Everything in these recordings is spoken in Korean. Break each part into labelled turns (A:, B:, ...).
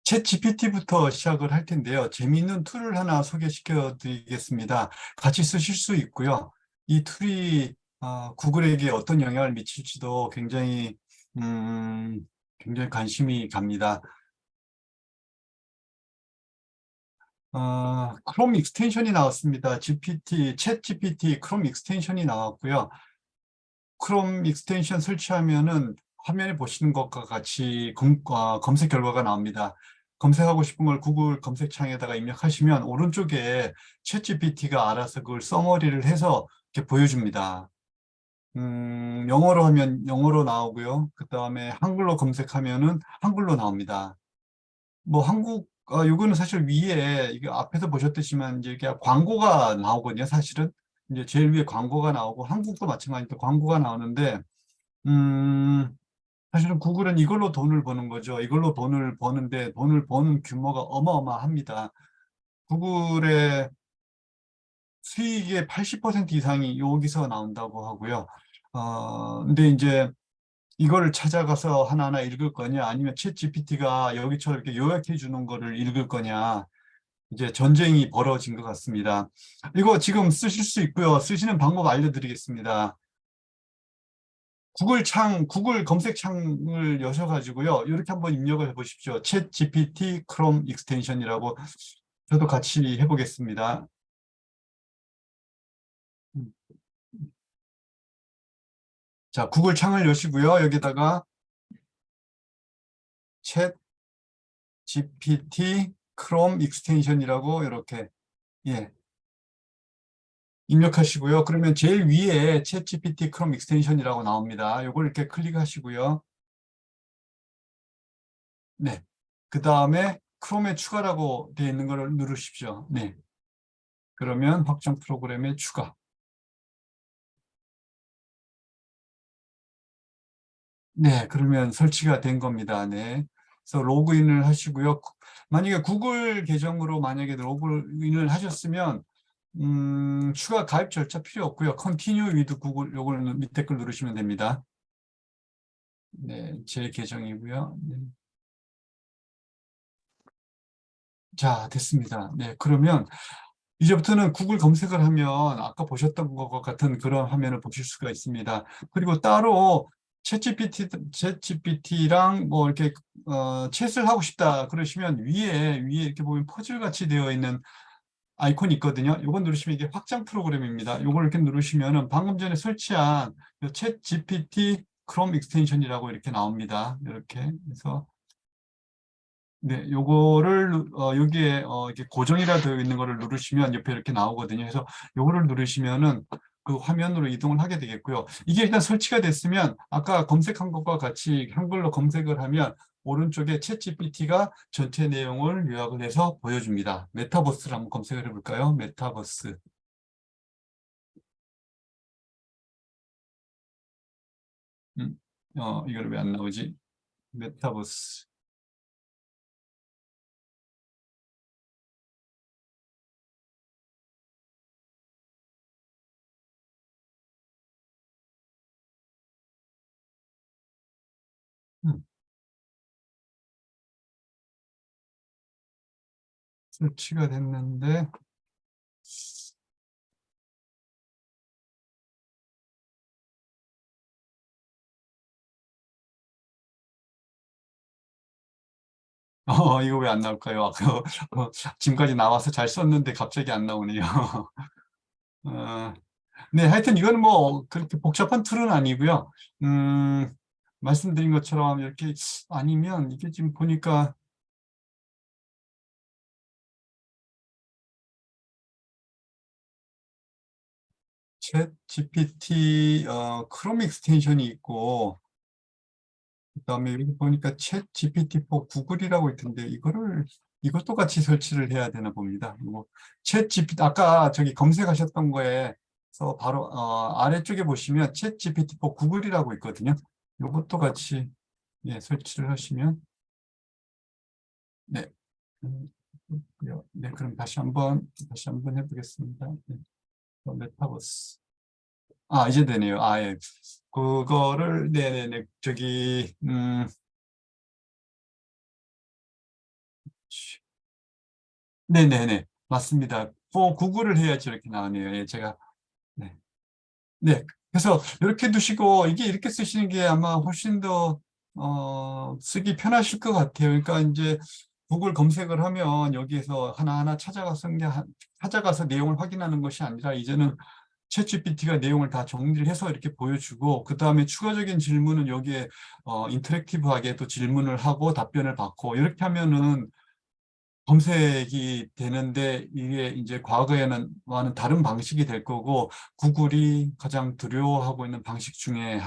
A: 챗 GPT부터 시작을 할 텐데요. 재미있는 툴을 하나 소개시켜 드리겠습니다. 같이 쓰실 수 있고요. 이 툴이 구글에게 어떤 영향을 미칠지도 음, 굉장히 관심이 갑니다. 크롬 익스텐션이 나왔습니다. 챗 GPT 크롬 익스텐션이 나왔고요. 크롬 익스텐션 설치하면은 화면에 보시는 것과 같이 검색 결과가 나옵니다. 검색하고 싶은 걸 구글 검색창에다가 입력하시면 오른쪽에 챗GPT가 알아서 그걸 서머리를 해서 이렇게 보여줍니다. 영어로 하면 영어로 나오고요. 그 다음에 한글로 검색하면은 한글로 나옵니다. 뭐 요거는 사실 위에, 이게 앞에서 보셨듯이만 이제 이게 광고가 나오거든요, 사실은. 이제 제일 위에 광고가 나오고, 한국도 마찬가지로 광고가 나오는데, 음, 사실은 구글은 이걸로 돈을 버는 거죠. 이걸로 돈을 버는데, 돈을 버는 규모가 어마어마합니다. 구글의 수익의 80% 이상이 여기서 나온다고 하고요. 근데 이제 이거를 찾아가서 하나하나 읽을 거냐, 아니면 챗 GPT가 여기처럼 이렇게 요약해 주는 거를 읽을 거냐, 이제 전쟁이 벌어진 것 같습니다. 이거 지금 쓰실 수 있고요. 쓰시는 방법 알려드리겠습니다. 구글 검색창을 여셔가지고요. 이렇게 한번 입력을 해보십시오. 챗 GPT 크롬 익스텐션이라고. 저도 같이 해보겠습니다. 음. 자, 구글 창을 여시고요. 여기다가 챗 GPT 크롬 익스텐션이라고 이렇게, 예, 입력하시고요. 그러면 제일 위에 챗 GPT 크롬 익스텐션이라고 나옵니다. 이걸 이렇게 클릭하시고요. 네. 그 다음에 크롬에 추가라고 되어 있는 것을 누르십시오. 네. 그러면 확장 프로그램에 추가. 네. 그러면 설치가 된 겁니다. 네. 그래서 로그인을 하시고요. 만약에 구글 계정으로 만약에 로그인을 하셨으면, 추가 가입 절차 필요 없고요. Continue with Google, 요걸 밑에 걸 누르시면 됩니다. 네. 제 계정이고요. 네. 자, 됐습니다. 네. 그러면 이제부터는 구글 검색을 하면 아까 보셨던 것과 같은 그런 화면을 보실 수가 있습니다. 그리고 따로 챗GPT랑 뭐 이렇게 챗을 하고 싶다 그러시면 위에 이렇게 보면 퍼즐 같이 되어 있는 아이콘이 있거든요. 이건 누르시면 이게 확장 프로그램입니다. 이걸 이렇게 누르시면은 방금 전에 설치한 챗GPT 크롬 익스텐션이라고 이렇게 나옵니다. 이렇게 해서, 네, 요거를 여기에 이렇게 고정이라 되어 있는 거를 누르시면 옆에 이렇게 나오거든요. 그래서 요거를 누르시면은 그 화면으로 이동을 하게 되겠고요. 이게 일단 설치가 됐으면 아까 검색한 것과 같이 한글로 검색을 하면 오른쪽에 챗GPT가 전체 내용을 요약을 해서 보여줍니다. 메타버스를 한번 검색을 해볼까요? 메타버스. 음, 이걸 왜 안 나오지? 메타버스. 음, 설치가 됐는데 이거 왜 안 나올까요? 아까 지금까지 나와서 잘 썼는데 갑자기 안 나오네요. 어, 네, 하여튼 이건 뭐 그렇게 복잡한 툴은 아니고요. 음, 말씀드린 것처럼 이렇게 아니면 이게 지금 보니까 챗 GPT 크롬 익스텐션이 있고, 그다음에 여기 보니까 챗 GPT4 구글이라고 있던데 이것도 같이 설치를 해야 되나 봅니다. 뭐챗 GPT 아까 저기 검색하셨던 거에서 바로 아래쪽에 보시면 챗 GPT4 구글이라고 있거든요. 이것도 같이, 예, 설치를 하시면, 네. 음, 네, 그럼 다시 한번 해보겠습니다. 네, 메타버스. 이제 되네요. 예. 그거를, 네네네, 저기, 네네네. 맞습니다. 구글을 해야지 이렇게 나오네요. 예, 제가. 네. 네. 그래서 이렇게 두시고 이게 이렇게 쓰시는 게 아마 훨씬 더 쓰기 편하실 것 같아요. 그러니까 이제 구글 검색을 하면 여기에서 하나하나 찾아가서 내용을 확인하는 것이 아니라 이제는 챗GPT가 내용을 다 정리를 해서 이렇게 보여주고 그 다음에 추가적인 질문은 여기에 인터랙티브하게 또 질문을 하고 답변을 받고 이렇게 하면은 검색이 되는데 이게 이제 과거에는 와는 다른 방식이 될 거고 구글이 가장 두려워하고 있는 방식 중에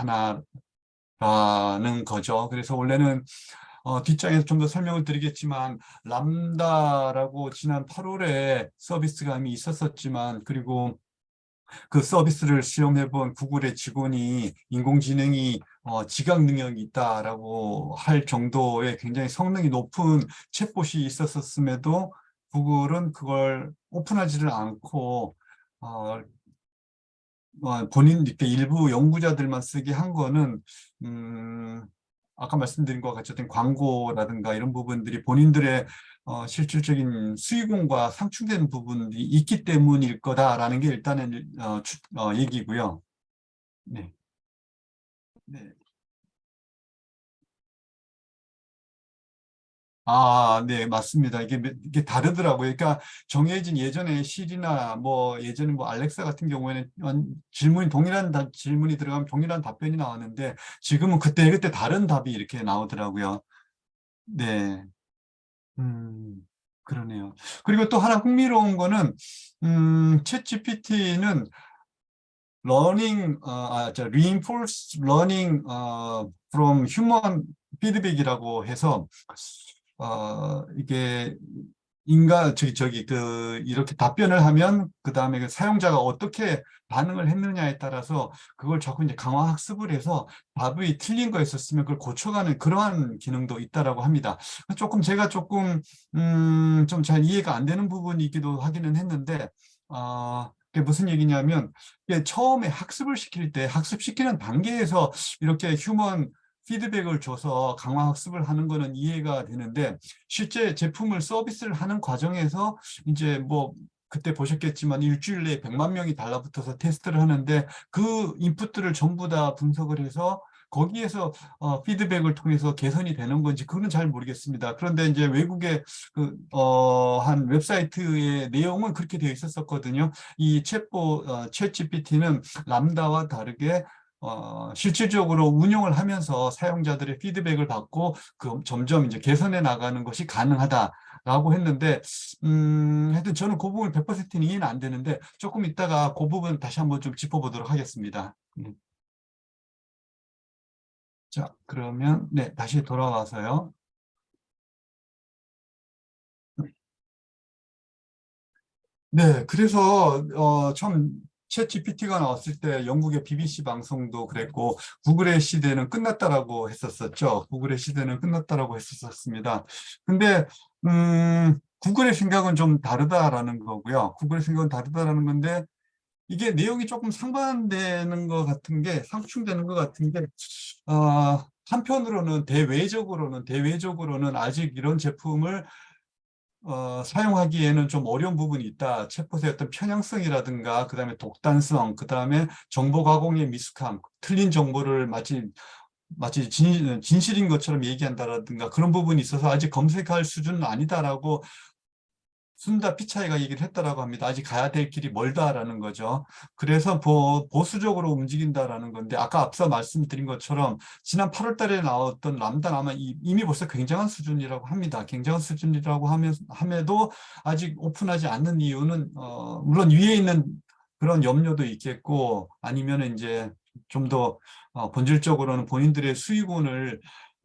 A: 하나라는 거죠. 그래서 원래는 뒷장에서 좀 더 설명을 드리겠지만 람다라고 지난 8월에 서비스가 이미 있었었지만 그리고 그 서비스를 시험해 본 구글의 직원이 인공지능이 지각 능력이 있다라고 할 정도의 굉장히 성능이 높은 챗봇이 있었음에도 구글은 그걸 오픈하지를 않고 어, 본인 이렇게 일부 연구자들만 쓰게 한 거는 음, 아까 말씀드린 것 같이 어떤 광고라든가 이런 부분들이 본인들의 실질적인 수익원과 상충되는 부분이 있기 때문일 거다라는 게 일단은 얘기고요. 네. 네. 아, 네, 맞습니다. 이게 다르더라고요. 그러니까 정해진 예전에 실이나 뭐 예전에 뭐 알렉사 같은 경우에는 질문이 동일한 질문이 들어가면 동일한 답변이 나왔는데 지금은 그때 다른 답이 이렇게 나오더라고요. 네. 음, 그러네요. 그리고 또 하나 흥미로운 거는 챗 GPT는 reinforced learning from human feedback이라고 해서 이게 이렇게 답변을 하면 그 다음에 그 사용자가 어떻게 반응을 했느냐에 따라서 그걸 자꾸 이제 강화 학습을 해서 답이 틀린 거 있었으면 그걸 고쳐가는 그러한 기능도 있다라고 합니다. 제가 조금 좀 잘 이해가 안 되는 부분이기도 하기는 했는데 그게 무슨 얘기냐면 이게 처음에 학습을 시킬 때 학습시키는 단계에서 이렇게 휴먼 피드백을 줘서 강화 학습을 하는 거는 이해가 되는데 실제 제품을 서비스를 하는 과정에서 이제 뭐 그때 보셨겠지만 일주일 내에 100만 명이 달라붙어서 테스트를 하는데 그 인풋들을 전부 다 분석을 해서 거기에서 피드백을 통해서 개선이 되는 건지 그거는 잘 모르겠습니다. 그런데 이제 외국의 한 웹사이트의 내용은 그렇게 되어 있었거든요. 이 챗 GPT는 람다와 다르게 실질적으로 운영을 하면서 사용자들의 피드백을 받고 점점 이제 개선해 나가는 것이 가능하다라고 했는데, 하여튼 저는 그 부분 100% 이해는 안 되는데, 조금 이따가 그 부분 다시 한번 좀 짚어보도록 하겠습니다. 자, 그러면, 네, 다시 돌아와서요. 네, 그래서 처음 챗 GPT가 나왔을 때 영국의 BBC 방송도 그랬고 구글의 시대는 끝났다라고 했었었죠. 구글의 시대는 끝났다라고 했었습니다. 근데 구글의 생각은 좀 다르다라는 거고요. 구글의 생각은 다르다라는 건데 이게 내용이 조금 상반되는 것 같은 게 상충되는 것 같은 게 한편으로는 대외적으로는 아직 이런 제품을 사용하기에는 좀 어려운 부분이 있다. 챗봇의 어떤 편향성이라든가, 그 다음에 독단성, 그 다음에 정보 가공의 미숙함, 틀린 정보를 마치 진실인 것처럼 얘기한다라든가 그런 부분이 있어서 아직 검색할 수준은 아니다라고 순다 피차이가 얘기를 했다라고 합니다. 아직 가야 될 길이 멀다라는 거죠. 그래서 보수적으로 움직인다라는 건데 아까 앞서 말씀드린 것처럼 지난 8월 달에 나왔던 람다는 아마 이미 벌써 굉장한 수준이라고 합니다. 굉장한 수준이라고 함에도 아직 오픈하지 않는 이유는 물론 위에 있는 그런 염려도 있겠고 아니면 이제 좀 더 본질적으로는 본인들의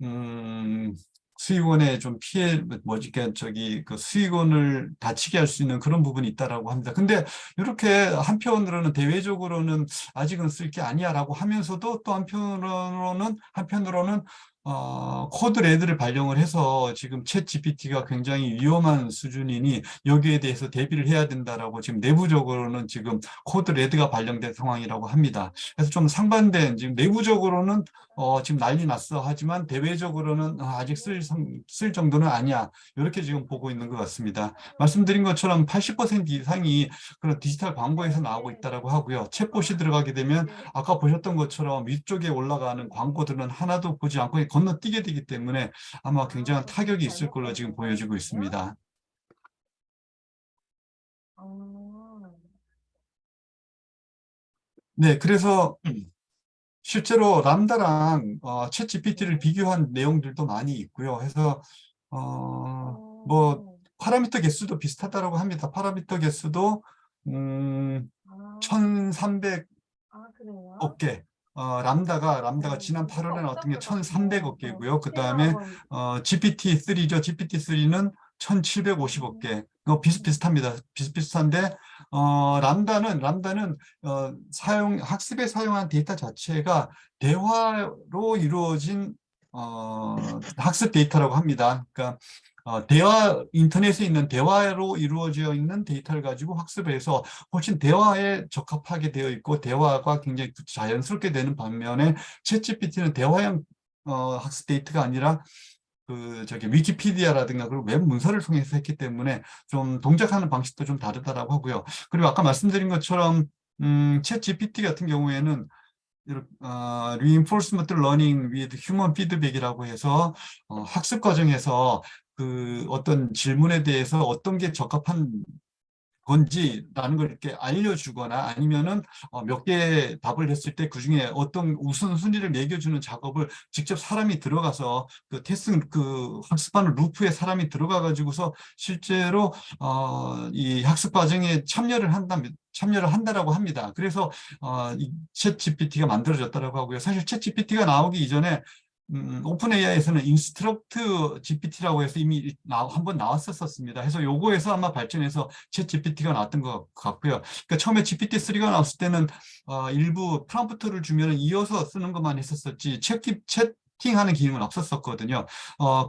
A: 음, 수익원에 좀 뭐지, 그 수익원을 다치게 할 수 있는 그런 부분이 있다라고 합니다. 근데 이렇게 한편으로는 대외적으로는 아직은 쓸 게 아니야라고 하면서도 또 한편으로는 코드 레드를 발령을 해서 지금 챗 GPT가 굉장히 위험한 수준이니 여기에 대해서 대비를 해야 된다라고 지금 내부적으로는 지금 코드 레드가 발령된 상황이라고 합니다. 그래서 좀 상반된 지금 내부적으로는 지금 난리 났어 하지만 대외적으로는 아직 쓸 정도는 아니야. 이렇게 지금 보고 있는 것 같습니다. 말씀드린 것처럼 80% 이상이 그런 디지털 광고에서 나오고 있다라고 하고요. 챗봇이 들어가게 되면 아까 보셨던 것처럼 위쪽에 올라가는 광고들은 하나도 보지 않고 건너뛰게 되기 때문에 아마 굉장한 타격이 있을 걸로 지금 보여지고 있습니다. 네, 그래서 실제로 람다랑 챗 GPT를 비교한 내용들도 많이 있고요. 해서 뭐 파라미터 개수도 비슷하다고 합니다. 파라미터 개수도 1300 업계, 람다가 지난 8월에 나왔던 게 1,300억 개고요. 그 다음에 GPT-3죠. GPT-3는 1,750억 개. 비슷비슷합니다. 비슷비슷한데 람다는 학습에 사용한 데이터 자체가 대화로 이루어진 학습 데이터라고 합니다. 그러니까 인터넷에 있는 대화로 이루어져 있는 데이터를 가지고 학습을 해서 훨씬 대화에 적합하게 되어 있고 대화가 굉장히 자연스럽게 되는 반면에 챗GPT는 대화형 학습 데이터가 아니라 위키피디아라든가 그리고 웹 문서를 통해서 했기 때문에 좀 동작하는 방식도 좀 다르다라고 하고요. 그리고 아까 말씀드린 것처럼 챗GPT 같은 경우에는 reinforcement learning with human feedback이라고 해서 학습 과정에서 그 어떤 질문에 대해서 어떤 게 적합한 건지라는 걸 이렇게 알려주거나 아니면은 몇 개 답을 했을 때 그중에 어떤 우선순위를 매겨주는 작업을 직접 사람이 들어가서 그 학습하는 루프에 사람이 들어가 가지고서 실제로 이 학습 과정에 참여를 한다라고 합니다. 그래서 이챗 GPT가 만들어졌다라고 하고요. 사실 챗 GPT가 나오기 이전에 오픈 AI에서는 인스트럭트 GPT라고 해서 이미 한번 나왔었습니다. 그래서 요거에서 아마 발전해서 챗 GPT가 나왔던 것 같고요. 그러니까 처음에 GPT-3가 나왔을 때는 일부 프롬프트를 주면 이어서 쓰는 것만 했었었지 채팅하는 기능은 없었었거든요.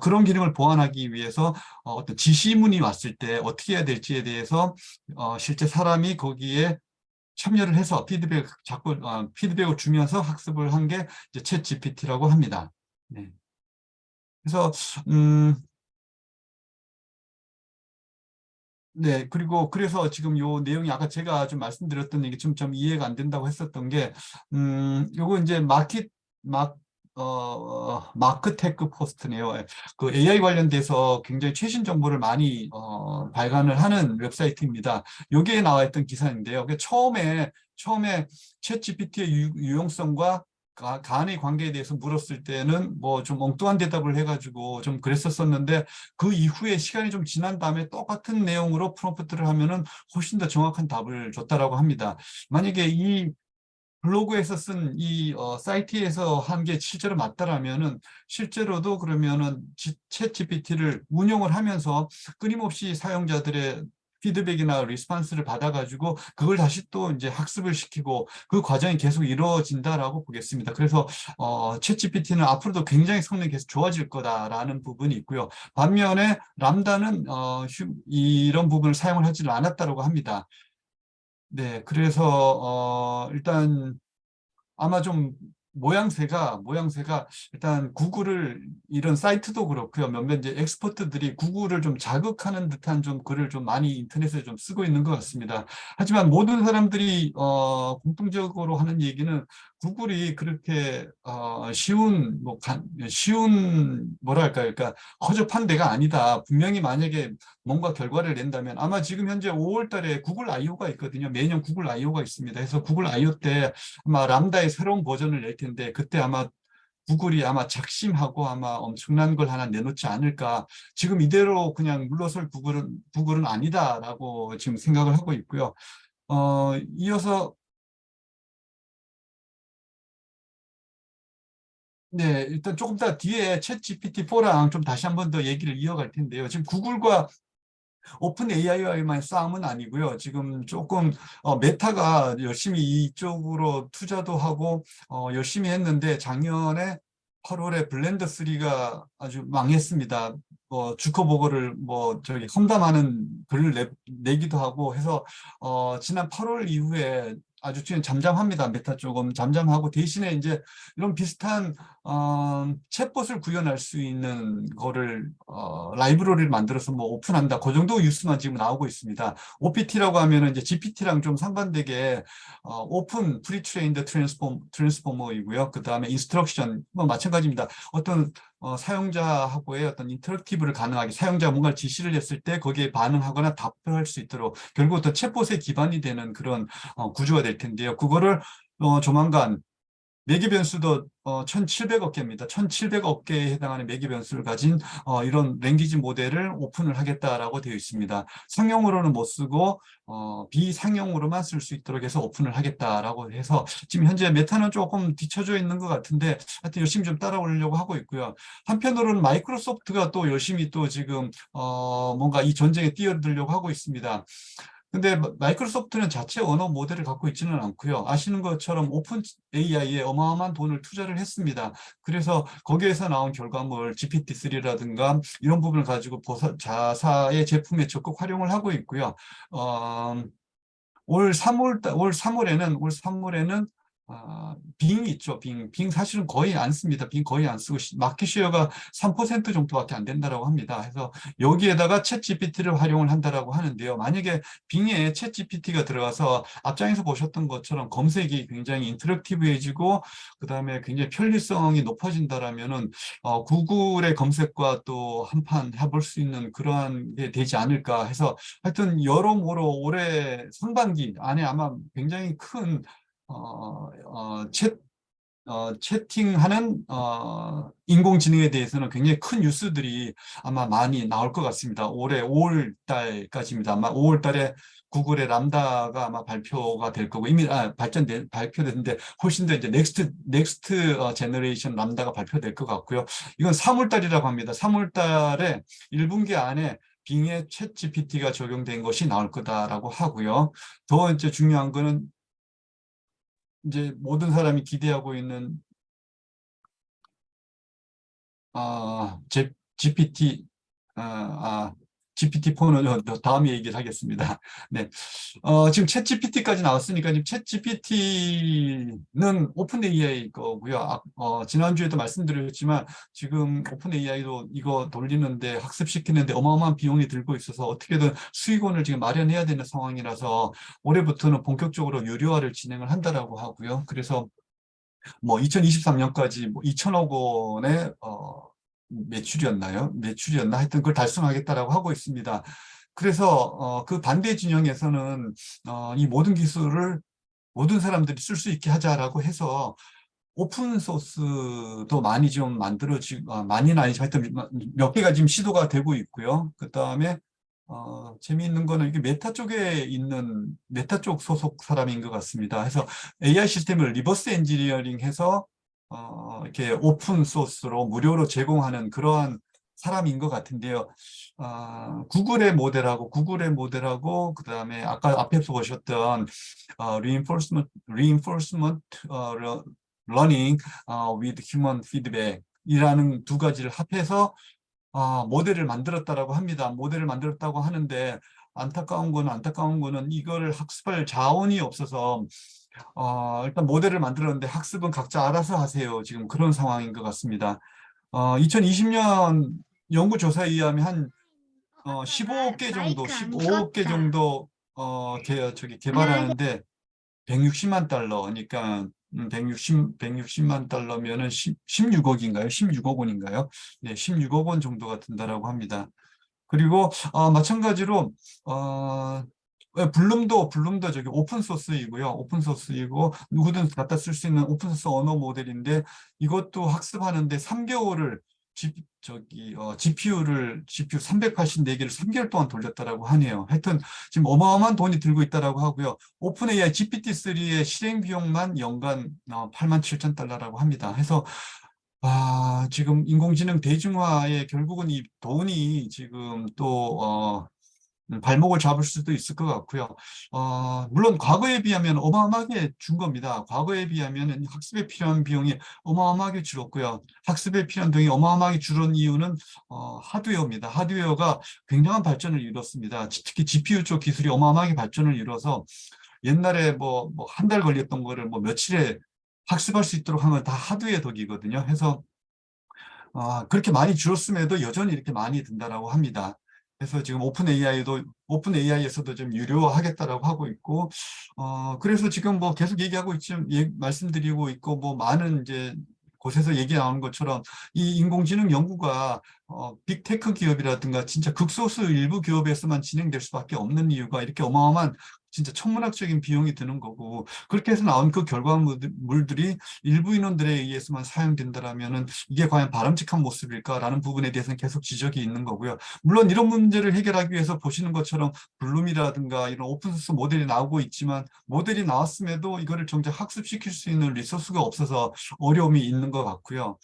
A: 그런 기능을 보완하기 위해서 어떤 지시문이 왔을 때 어떻게 해야 될지에 대해서 실제 사람이 거기에 참여를 해서 피드백을 주면서 학습을 한 게 챗 GPT라고 합니다. 네. 그래서 네, 그래서 지금 요 내용이 아까 제가 좀 말씀드렸던 얘기 좀 이해가 안 된다고 했었던 게, 요거 이제 마크테크 포스트네요. 그 AI 관련돼서 굉장히 최신 정보를 많이 발간을 하는 웹사이트입니다. 여기에 나와 있던 기사인데요. 처음에 챗 GPT의 유용성과 간의 관계에 대해서 물었을 때는 뭐 좀 엉뚱한 대답을 해가지고 좀 그랬었었는데 그 이후에 시간이 좀 지난 다음에 똑같은 내용으로 프롬프트를 하면은 훨씬 더 정확한 답을 줬다라고 합니다. 만약에 이 블로그에서 쓴 이 사이트에서 한 게 실제로 맞다라면은 실제로도 그러면은 챗 GPT를 운용을 하면서 끊임없이 사용자들의 피드백이나 리스판스를 받아가지고 그걸 다시 또 이제 학습을 시키고 그 과정이 계속 이루어진다라고 보겠습니다. 그래서 챗 GPT는 앞으로도 굉장히 성능이 계속 좋아질 거다라는 부분이 있고요. 반면에 람다는 이런 부분을 사용을 하지 않았다고 합니다. 네, 그래서 일단 아마 좀 모양새가 일단 구글을 이런 사이트도 그렇고요. 몇몇 이제 엑스퍼트들이 구글을 좀 자극하는 듯한 좀 글을 좀 많이 인터넷에 좀 쓰고 있는 것 같습니다. 하지만 모든 사람들이 공통적으로 하는 얘기는 구글이 그렇게 쉬운 뭐랄까요, 그러니까 허접한 데가 아니다. 분명히 만약에 뭔가 결과를 낸다면 아마 지금 현재 5월 달에 구글 I.O.가 있거든요. 매년 구글 I.O.가 있습니다. 그래서 구글 I.O. 때 아마 람다의 새로운 버전을 낼 텐데 그때 아마 구글이 아마 작심하고 아마 엄청난 걸 하나 내놓지 않을까. 지금 이대로 그냥 물러설 구글은 아니다라고 지금 생각을 하고 있고요. 이어서 네, 일단 조금 더 뒤에 챗 GPT-4랑 좀 다시 한번 더 얘기를 이어갈 텐데요. 지금 구글과 오픈 AI와의 싸움은 아니고요. 지금 조금 메타가 열심히 이쪽으로 투자도 하고 열심히 했는데 작년에 8월에 블렌더 3가 아주 망했습니다. 주커버거를 저기 험담하는 글을 내기도 하고 해서 지난 8월 이후에 아주 지금 잠잠합니다. 메타 조금 잠잠하고 대신에 이제 이런 비슷한 챗봇을 구현할 수 있는 거를 라이브러리를 만들어서 뭐 오픈한다. 그 정도 뉴스만 지금 나오고 있습니다. OPT라고 하면은 이제 GPT랑 좀 상반되게 오픈 프리트레인드 트랜스포머이고요. 그 다음에 인스트럭션 뭐 마찬가지입니다. 어떤 사용자하고의 어떤 인터랙티브를 가능하게 사용자가 뭔가 지시를 했을 때 거기에 반응하거나 답변할 수 있도록 결국 또 챗봇의 기반이 되는 그런 구조가 될 텐데요. 그거를 조만간 매개 변수도 1,700억 개입니다. 1,700억 개에 해당하는 매개 변수를 가진 이런 랭귀지 모델을 오픈을 하겠다라고 되어 있습니다. 상용으로는 못 쓰고 비상용으로만 쓸 수 있도록 해서 오픈을 하겠다라고 해서 지금 현재 메타는 조금 뒤쳐져 있는 것 같은데 하여튼 열심히 좀 따라오려고 하고 있고요. 한편으로는 마이크로소프트가 또 열심히 또 지금 뭔가 이 전쟁에 뛰어들려고 하고 있습니다. 근데 마이크로소프트는 자체 언어 모델을 갖고 있지는 않고요. 아시는 것처럼 오픈 AI에 어마어마한 돈을 투자를 했습니다. 그래서 거기에서 나온 결과물 GPT-3라든가 이런 부분을 가지고 자사의 제품에 적극 활용을 하고 있고요. 올 3월에는 빙이 있죠. 빙 사실은 거의 안 씁니다. 빙 거의 안 쓰고 마켓 쉐어가 3% 정도밖에 안 된다라고 합니다. 그래서 여기에다가 챗 GPT를 활용을 한다라고 하는데요. 만약에 빙에 챗 GPT가 들어가서 앞장에서 보셨던 것처럼 검색이 굉장히 인터랙티브해지고 그다음에 굉장히 편리성이 높아진다라면은 구글의 검색과 또 한판 해볼 수 있는 그러한 게 되지 않을까 해서 하여튼 여러모로 올해 상반기 안에 아마 굉장히 큰 채팅하는 인공지능에 대해서는 굉장히 큰 뉴스들이 아마 많이 나올 것 같습니다. 올해 5월 달까지입니다. 아마 5월 달에 구글의 람다가 아마 발표가 될 거고 이미 발표됐는데 훨씬 더 이제 넥스트 제너레이션 람다가 발표될 것 같고요. 이건 3월 달이라고 합니다. 3월 달에 1분기 안에 빙의 챗 GPT가 적용된 것이 나올 거다라고 하고요. 더 이제 중요한 거는 이제 모든 사람이 기대하고 있는 GPT 아, 아, GPT-4는 다음에 얘기를 하겠습니다. 네, 지금 챗 GPT까지 나왔으니까 지금 챗 GPT는 오픈 AI 거고요. 지난주에도 말씀드렸지만 지금 오픈 AI도 이거 돌리는데 학습시키는데 어마어마한 비용이 들고 있어서 어떻게든 수익원을 지금 마련해야 되는 상황이라서 올해부터는 본격적으로 유료화를 진행을 한다라고 하고요. 그래서 뭐 2023년까지 뭐 2천억 원의 매출이었나? 하여튼 그걸 달성하겠다라고 하고 있습니다. 그래서 그 반대 진영에서는 이 모든 기술을 모든 사람들이 쓸 수 있게 하자라고 해서 오픈 소스도 많이 좀 만들어지고 많이는 아니지만 하여튼 몇 개가 지금 시도가 되고 있고요. 그 다음에 재미있는 거는 이게 메타 쪽 소속 사람인 것 같습니다. 해서 AI 시스템을 리버스 엔지니어링 해서 이렇게 오픈 소스로 무료로 제공하는 그러한 사람인 것 같은데요. 구글의 모델하고 그다음에 아까 앞에서 보셨던 reinforcement learning with human feedback 이라는 두 가지를 합해서 모델을 만들었다라고 합니다. 모델을 만들었다고 하는데 안타까운 거는 이거를 학습할 자원이 없어서 일단 모델을 만들었는데 학습은 각자 알아서 하세요. 지금 그런 상황인 것 같습니다. 2020년 연구조사에 의하면 한 15억 개 정도 개발하는데 160만 달러, 그러니까 160만 달러면은 16억인가요? 16억 원인가요? 네, 16억 원 정도가 든다라고 합니다. 그리고 마찬가지로 블룸도 저기 오픈 소스이고요. 오픈 소스이고 누구든 갖다 쓸 수 있는 오픈 소스 언어 모델인데 이것도 학습하는데 3개월을 GPU 384개를 3개월 동안 돌렸다라고 하네요. 하여튼 지금 어마어마한 돈이 들고 있다라고 하고요. 오픈 AI GPT-3의 실행 비용만 연간 8만 7천 달러라고 합니다. 해서 지금 인공지능 대중화에 결국은 이 돈이 지금 또 발목을 잡을 수도 있을 것 같고요. 물론 과거에 비하면 어마어마하게 준 겁니다. 과거에 비하면 학습에 필요한 비용이 어마어마하게 줄었고요. 학습에 필요한 비용이 어마어마하게 줄은 이유는 하드웨어입니다. 하드웨어가 굉장한 발전을 이뤘습니다. 특히 GPU 쪽 기술이 어마어마하게 발전을 이뤄서 옛날에 뭐 한 달 걸렸던 거를 뭐 며칠에 학습할 수 있도록 하면 다 하드웨어 덕이거든요. 해서 그렇게 많이 줄었음에도 여전히 이렇게 많이 든다라고 합니다. 그래서 지금 오픈 AI에서도 좀 유료화하겠다라고 하고 있고, 그래서 지금 뭐 계속 얘기하고 있지만, 말씀드리고 있고, 뭐 많은 이제 곳에서 얘기 나오는 것처럼 이 인공지능 연구가 빅테크 기업이라든가 진짜 극소수 일부 기업에서만 진행될 수밖에 없는 이유가 이렇게 어마어마한 진짜 천문학적인 비용이 드는 거고, 그렇게 해서 나온 그 결과물들이 일부 인원들에 의해서만 사용된다라면은 이게 과연 바람직한 모습일까라는 부분에 대해서는 계속 지적이 있는 거고요. 물론 이런 문제를 해결하기 위해서 보시는 것처럼 블룸이라든가 이런 오픈소스 모델이 나오고 있지만, 모델이 나왔음에도 이거를 정작 학습시킬 수 있는 리소스가 없어서 어려움이 있는 것 같고요.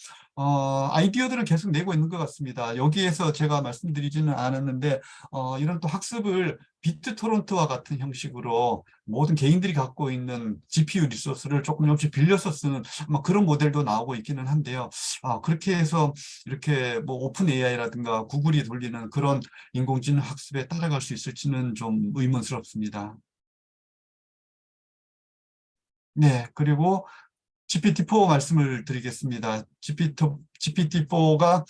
A: 아이디어들을 계속 내고 있는 것 같습니다. 여기에서 제가 말씀드리지는 않았는데, 이런 또 학습을 비트토론트와 같은 형식으로 모든 개인들이 갖고 있는 GPU 리소스를 조금씩 빌려서 쓰는 그런 모델도 나오고 있기는 한데요. 그렇게 해서 이렇게 뭐 오픈 AI라든가 구글이 돌리는 그런 인공지능 학습에 따라갈 수 있을지는 좀 의문스럽습니다. 네, 그리고 GPT-4 말씀을 드리겠습니다. GPT-4가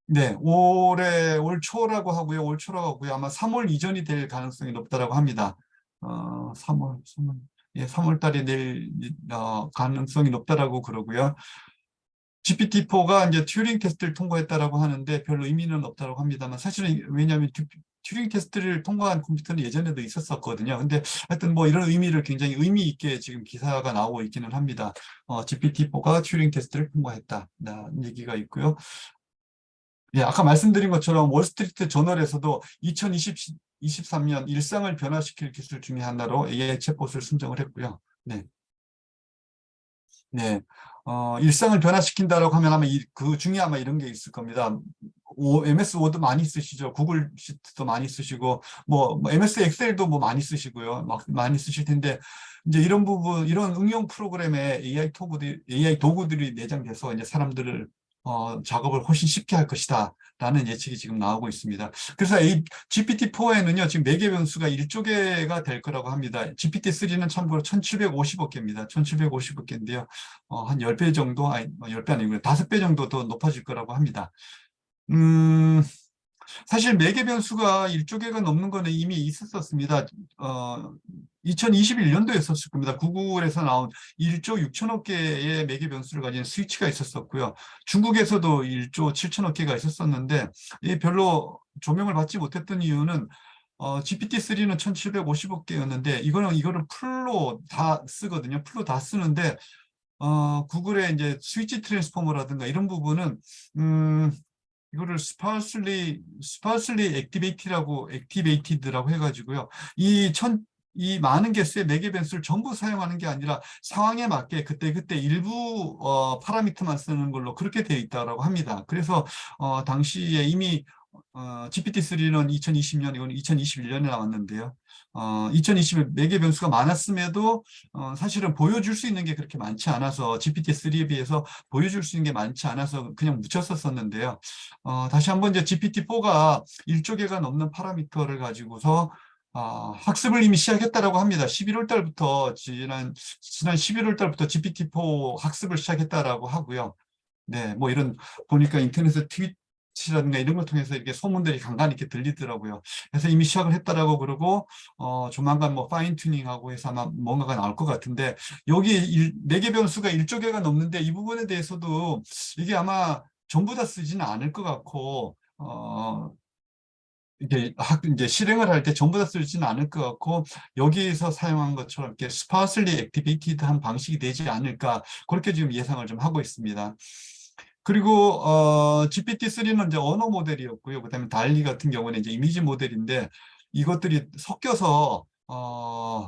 A: 네, 올 초라고 하고요. 올 초라고 하고요. 아마 3월 이전이 될 가능성이 높다라고 합니다. 3월, 예, 3월 달에 낼 가능성이 높다라고 그러고요. GPT-4가 이제 튜링 테스트를 통과했다라고 하는데 별로 의미는 없다라고 합니다만, 사실은 왜냐하면 튜링 테스트를 통과한 컴퓨터는 예전에도 있었었거든요. 근데 하여튼 뭐 이런 의미를 굉장히 의미 있게 지금 기사가 나오고 있기는 합니다. GPT-4가 튜링 테스트를 통과했다는 얘기가 있고요. 예, 아까 말씀드린 것처럼 월스트리트 저널에서도 2023년 일상을 변화시킬 기술 중에 하나로 AI 챗봇을 선정을 했고요. 네. 네. 일상을 변화시킨다라고 하면 아마 그 중에 아마 이런 게 있을 겁니다. MS 워드 많이 쓰시죠. 구글 시트도 많이 쓰시고, 뭐 MS 엑셀도 뭐 많이 쓰시고요. 막 많이 쓰실 텐데, 이제 이런 부분, 이런 응용 프로그램에 AI 도구들이 내장돼서 이제 사람들을 작업을 훨씬 쉽게 할 것이다. 라는 예측이 지금 나오고 있습니다. 그래서 GPT-4에는요, 지금 매개 변수가 1조개가 될 거라고 합니다. GPT-3는 참고로 1750억 개입니다. 1750억 개인데요. 한 10배 정도, 아니, 10배 아니고요. 5배 정도 더 높아질 거라고 합니다. 음, 사실 매개 변수가 1조개가 넘는 거는 이미 있었습니다. 2021년도에 있었을 겁니다. 구글에서 나온 1조 6천억 개의 매개 변수를 가진 스위치가 있었었고요. 중국에서도 1조 7천억 개가 있었었는데 별로 조명을 받지 못했던 이유는 GPT-3는 1750억 개였는데 이거를 풀로 다 쓰거든요. 풀로 다 쓰는데 구글의 이제 스위치 트랜스포머라든가 이런 부분은 음, 이거를 액티베이티드라고 해가지고요. 이 많은 개수의 매개 변수를 전부 사용하는 게 아니라 상황에 맞게 그때그때 일부 파라미터만 쓰는 걸로 그렇게 되어 있다고 합니다. 그래서 당시에 이미 GPT-3는 2020년, 이건 2021년에 나왔는데요. 2020년 매개 변수가 많았음에도 사실은 보여줄 수 있는 게 그렇게 많지 않아서 GPT-3에 비해서 보여줄 수 있는 게 많지 않아서 그냥 묻혔었는데요. 다시 한번 이제 GPT-4가 1조 개가 넘는 파라미터를 가지고서 학습을 이미 시작했다라고 합니다. 11월 달부터 지난 11월 달부터 GPT-4 학습을 시작했다라고 하고요. 네, 뭐 이런 보니까 인터넷에 트윗이라든가 이런 걸 통해서 이렇게 소문들이 간간히 이렇게 들리더라고요. 그래서 이미 시작을 했다라고 그러고 조만간 뭐 파인 튜닝하고 해서 아마 뭔가가 나올 것 같은데 여기 4개 변수가 1조 개가 넘는데 이 부분에 대해서도 이게 아마 전부 다 쓰지는 않을 것 같고 이제 실행을 할 때 전부 다 쓰지는 않을 것 같고 여기에서 사용한 것처럼 이렇게 스파슬리 액티베이티드한 방식이 되지 않을까 그렇게 지금 예상을 좀 하고 있습니다. 그리고 GPT-3는 이제 언어 모델이었고요. 그다음에 달리 같은 경우는 이제 이미지 모델인데 이것들이 섞여서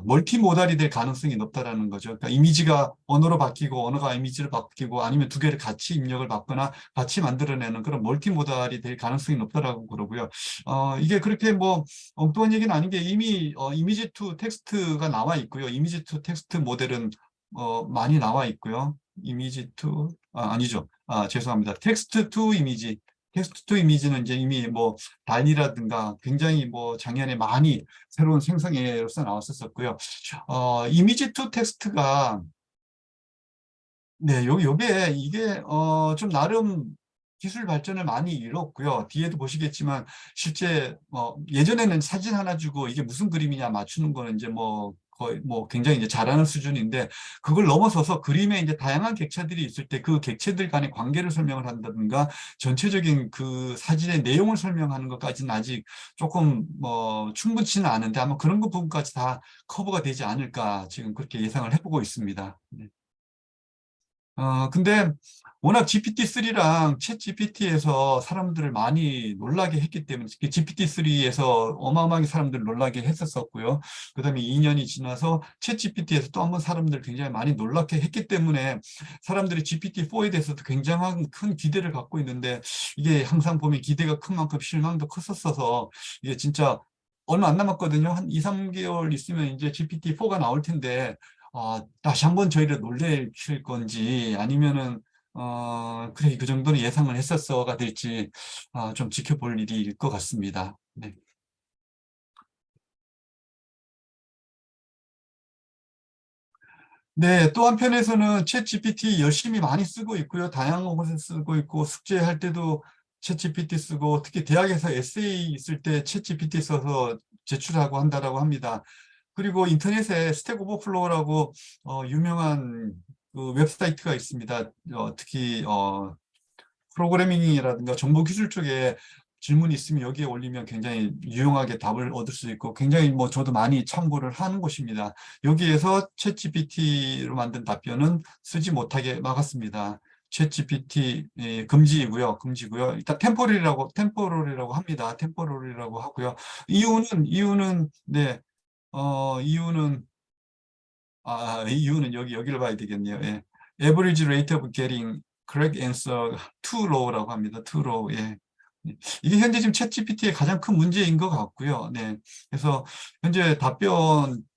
A: 멀티모달이 될 가능성이 높다라는 거죠. 그러니까 이미지가 언어로 바뀌고 언어가 이미지로 바뀌고 아니면 두 개를 같이 입력을 받거나 같이 만들어내는 그런 멀티모달이 될 가능성이 높다라고 그러고요. 이게 그렇게 뭐 엉뚱한 얘기는 아닌 게 이미 이미지 투 텍스트가 나와 있고요. 이미지 투 텍스트 모델은 많이 나와 있고요. 이미지 투 아니죠. 죄송합니다. 텍스트 투 이미지. 텍스트 투 이미지는 이제 이미 뭐 달리라든가 굉장히 뭐 작년에 많이 새로운 생성애로서 나왔었고요. 이미지 투 텍스트가 네, 요게 이게 좀 나름 기술 발전을 많이 이뤘고요. 뒤에도 보시겠지만 실제 예전에는 사진 하나 주고 이게 무슨 그림이냐 맞추는 거는 이제 뭐 거의 뭐 굉장히 이제 잘하는 수준인데 그걸 넘어서서 그림에 이제 다양한 객체들이 있을 때 그 객체들 간의 관계를 설명을 한다든가 전체적인 그 사진의 내용을 설명하는 것까지는 아직 조금 뭐 충분치는 않은데 아마 그런 것 부분까지 다 커버가 되지 않을까 지금 그렇게 예상을 해보고 있습니다. 네. 근데 워낙 GPT-3랑 챗 GPT에서 사람들을 많이 놀라게 했기 때문에 GPT-3에서 어마어마하게 사람들을 놀라게 했었고요. 그다음에 2년이 지나서 챗 GPT에서 또 한 번 사람들을 굉장히 많이 놀라게 했기 때문에 사람들이 GPT-4에 대해서도 굉장한 큰 기대를 갖고 있는데 이게 항상 보면 기대가 큰 만큼 실망도 컸었어서 이게 진짜 얼마 안 남았거든요. 한 2, 3개월 있으면 이제 GPT-4가 나올 텐데 다시 한번 저희를 놀래킬 건지 아니면은 그래 그 정도는 예상을 했었어가 될지 좀 지켜볼 일일 것 같습니다. 네. 네, 또 한편에서는 챗 GPT 열심히 많이 쓰고 있고요. 다양한 곳에 쓰고 있고 숙제할 때도 챗 GPT 쓰고 특히 대학에서 에세이 쓸 때 챗 GPT 써서 제출하고 한다라고 합니다. 그리고 인터넷에 스택 오버플로우라고 유명한 그 웹사이트가 있습니다. 특히 프로그래밍이라든가 정보 기술 쪽에 질문이 있으면 여기에 올리면 굉장히 유용하게 답을 얻을 수 있고 굉장히 뭐 저도 많이 참고를 하는 곳입니다. 여기에서 챗GPT로 만든 답변은 쓰지 못하게 막았습니다. 챗GPT 금지이고요. 금지고요. 일단 템포럴이라고 합니다. 템포럴이라고 하고요. 이유는 네. 이유는 이유는 여기를 봐야 되겠네요. 예. Average rate of getting correct answer too low라고 합니다. too low. 예. 이게 현재 지금 챗GPT의 가장 큰 문제인 것 같고요. 네. 그래서 현재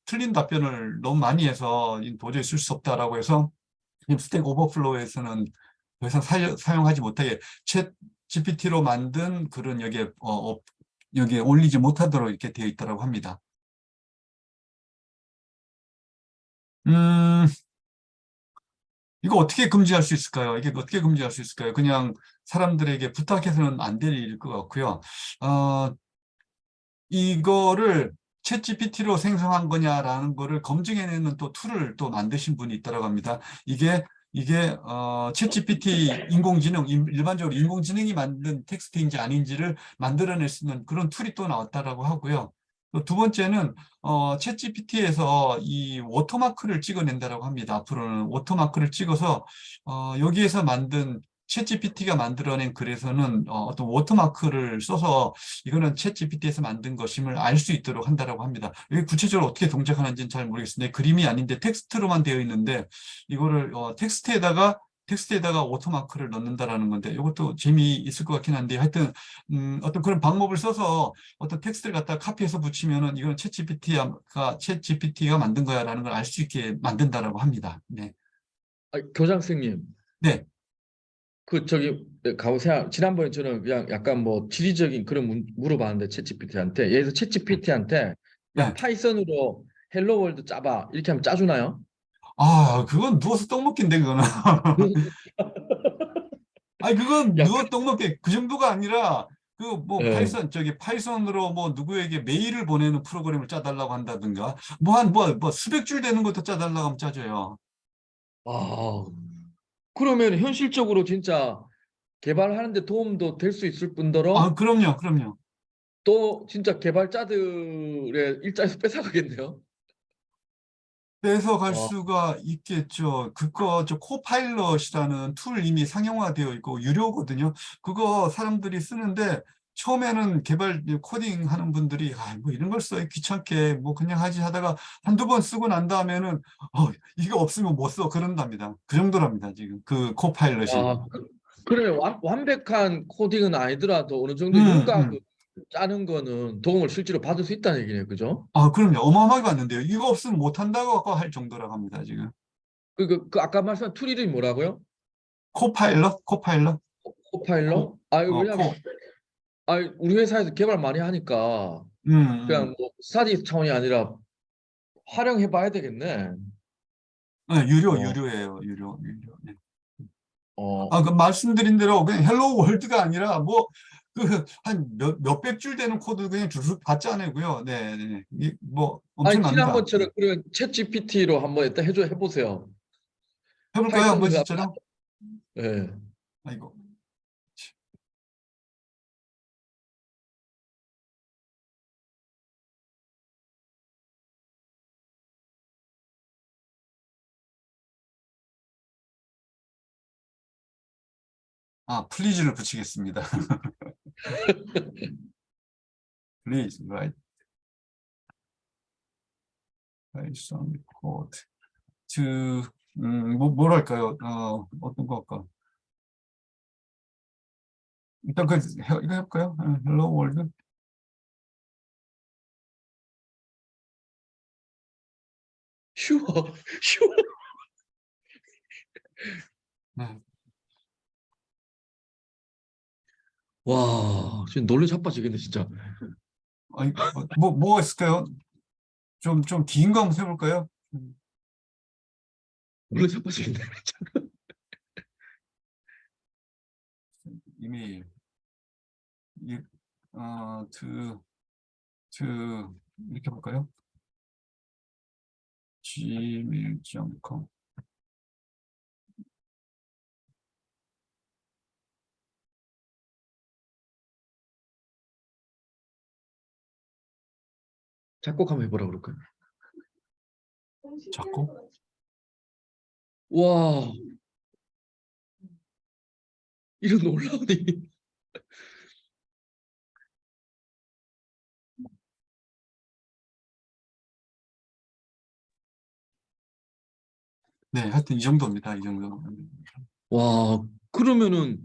A: 틀린 답변을 너무 많이 해서 도저히 쓸 수 없다라고 해서 지금 스택 오버플로우에서는 더 이상 사용하지 못하게 챗 GPT로 만든 글은 여기에 올리지 못하도록 이렇게 되어 있다고 합니다. 음, 이거 어떻게 금지할 수 있을까요? 이게 어떻게 금지할 수 있을까요? 그냥 사람들에게 부탁해서는 안 될 일일 것 같고요. 어, 이거를 챗 GPT로 생성한 거냐라는 거를 검증해내는 또 툴을 또 만드신 분이 있다고 합니다. 챗 GPT 일반적으로 인공지능이 만든 텍스트인지 아닌지를 만들어낼 수 있는 그런 툴이 또 나왔다라고 하고요. 또 두 번째는 챗 GPT에서 이 워터마크를 찍어낸다라고 합니다. 앞으로는 워터마크를 찍어서 여기에서 만든 챗GPT가 만들어낸 글에서는 어떤 워터마크를 써서 이거는 챗GPT에서 만든 것임을 알 수 있도록 한다라고 합니다. 이게 구체적으로 어떻게 동작하는지는 잘 모르겠습니다. 그림이 아닌데 텍스트로만 되어 있는데 이거를 텍스트에다가 워터마크를 넣는다라는 건데 이것도 재미있을 것 같긴 한데 하여튼 어떤 그런 방법을 써서 어떤 텍스트를 갖다 카피해서 붙이면은 이거는 챗GPT가 만든 거야라는 걸 알 수 있게 만든다라고 합니다. 네.
B: 교장 선생님,
A: 네.
B: 지난번에 저는 그냥 약간 뭐 지리적인 그런 물어봤는데 챗GPT한테 예를 들어 챗GPT한테 야
A: 네.
B: 파이썬으로 헬로 월드 짜봐 이렇게 하면 짜주나요?
A: 그건 누워서 떡 먹기인데, 그거는. 아니, 그건
B: 야,
A: 누워 떡 먹기, 그 정도가 아니라,
B: 예.
A: 파이썬으로 뭐 누구에게 메일을 보내는 프로그램을 짜달라고 한다든가, 수백 줄 되는 것도 짜달라고 하면 짜줘요.
B: 아, 그러면 현실적으로 진짜 개발하는데 도움도 될 수 있을 뿐더러
A: 그럼요, 그럼요.
B: 또 진짜 개발자들의 일자리에서 뺏어가겠네요.
A: 뺏어갈
B: 와,
A: 수가 있겠죠. 코파일럿이라는 툴 이미 상용화되어 있고, 유료거든요. 그거 사람들이 쓰는데, 처음에는 개발 코딩 하는 분들이 뭐 이런 걸 써 귀찮게 뭐 그냥 하지 하다가 한두 번 쓰고 난 다음에는 이거 없으면 못 써 그런답니다. 그 정도랍니다. 지금 그 코파일럿이.
B: 아, 그래 완벽한 코딩은 아니더라도 어느 정도
A: 음,
B: 윤곽을
A: 음.
B: 짜는 거는 도움을 실제로 받을 수 있다는 얘기네요, 그죠?
A: 그럼요. 어마어마하게 봤는데요. 이거 없으면 못 한다고 할 정도라고 합니다. 지금.
B: 그 아까 말씀한 툴 이름이 뭐라고요?
A: 코파일럿? 코파일럿?
B: 코파일럿?
A: 코,
B: 아, 왜냐면
A: 코.
B: 우리 회사에서 개발 많이 하니까
A: 음,
B: 그냥 뭐 스타디 차원이 아니라 활용해 봐야 되겠네. 어,
A: 유료예요. 유료. 네.
B: 어,
A: 그 말씀드린 대로 그냥 헬로 월드가 아니라 뭐 한 몇백 줄 되는 코드 그냥 줄줄 다 짜내고요. 네, 네. 뭐
B: 아니
A: 엄청납니다.
B: 지난번처럼 그러면 챗 GPT로 한번 일단 해보세요.
A: 해볼까요?
B: 파이썬
A: 한번
B: 그
A: 진짜로?
B: 예.
A: 아이고. 플리즈를 붙이겠습니다. Please write Python code to 뭐랄까요? 어떤 거 할까? 일단 이거 해볼까요? Hello World.
B: 쉬워, 쉬워.
A: 네.
B: 와, 지금 놀래 자빠지겠네 진짜.
A: 뭐가 있을까요? 좀 긴 거 한번 해볼까요?
B: 놀래 자빠지겠네.
A: 이메일. 이, to 이렇게 볼까요? gmail.com.
B: 작곡 한번 해보라 그럴까요?
A: 작곡?
B: 와, 이런 놀라우니.
A: 네, 하여튼 이 정도입니다. 이 정도.
B: 와, 그러면은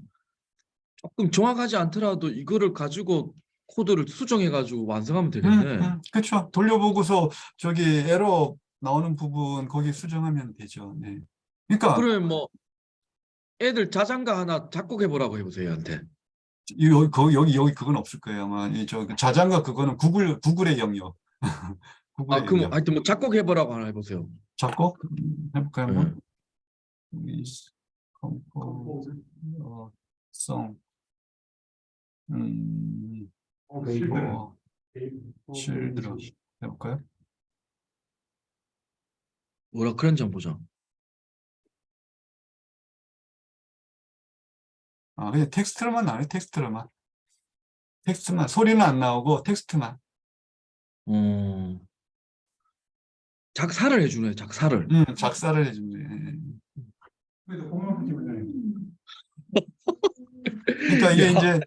B: 조금 정확하지 않더라도 이거를 가지고 코드를 수정해가지고 완성하면 되겠네.
A: 그렇죠. 돌려보고서 저기 에러 나오는 부분 거기 수정하면 되죠. 네. 그러니까
B: 그러면 뭐 애들 자장가 하나 작곡해보라고 해보세요, 얘한테.
A: 여기 그건 없을 거예요. 아마 그 자장가 그거는 구글의 영역. 구글의
B: 그럼
A: 영역.
B: 하여튼 뭐 작곡해보라고 하나 해보세요.
A: 작곡 해볼까요?
B: 예.
A: 한번. is compose song for children 해볼까요?
B: 뭐라 그런지 한번 보자.
A: 그냥 텍스트로만 나와요. 텍스트만 소리는 안 나오고 텍스트만.
B: 어, 작사를 해주네, 작사를.
A: 작사를 해주네. 그래도 공연 붙이면 그러니까 이게
B: 야,
A: 이제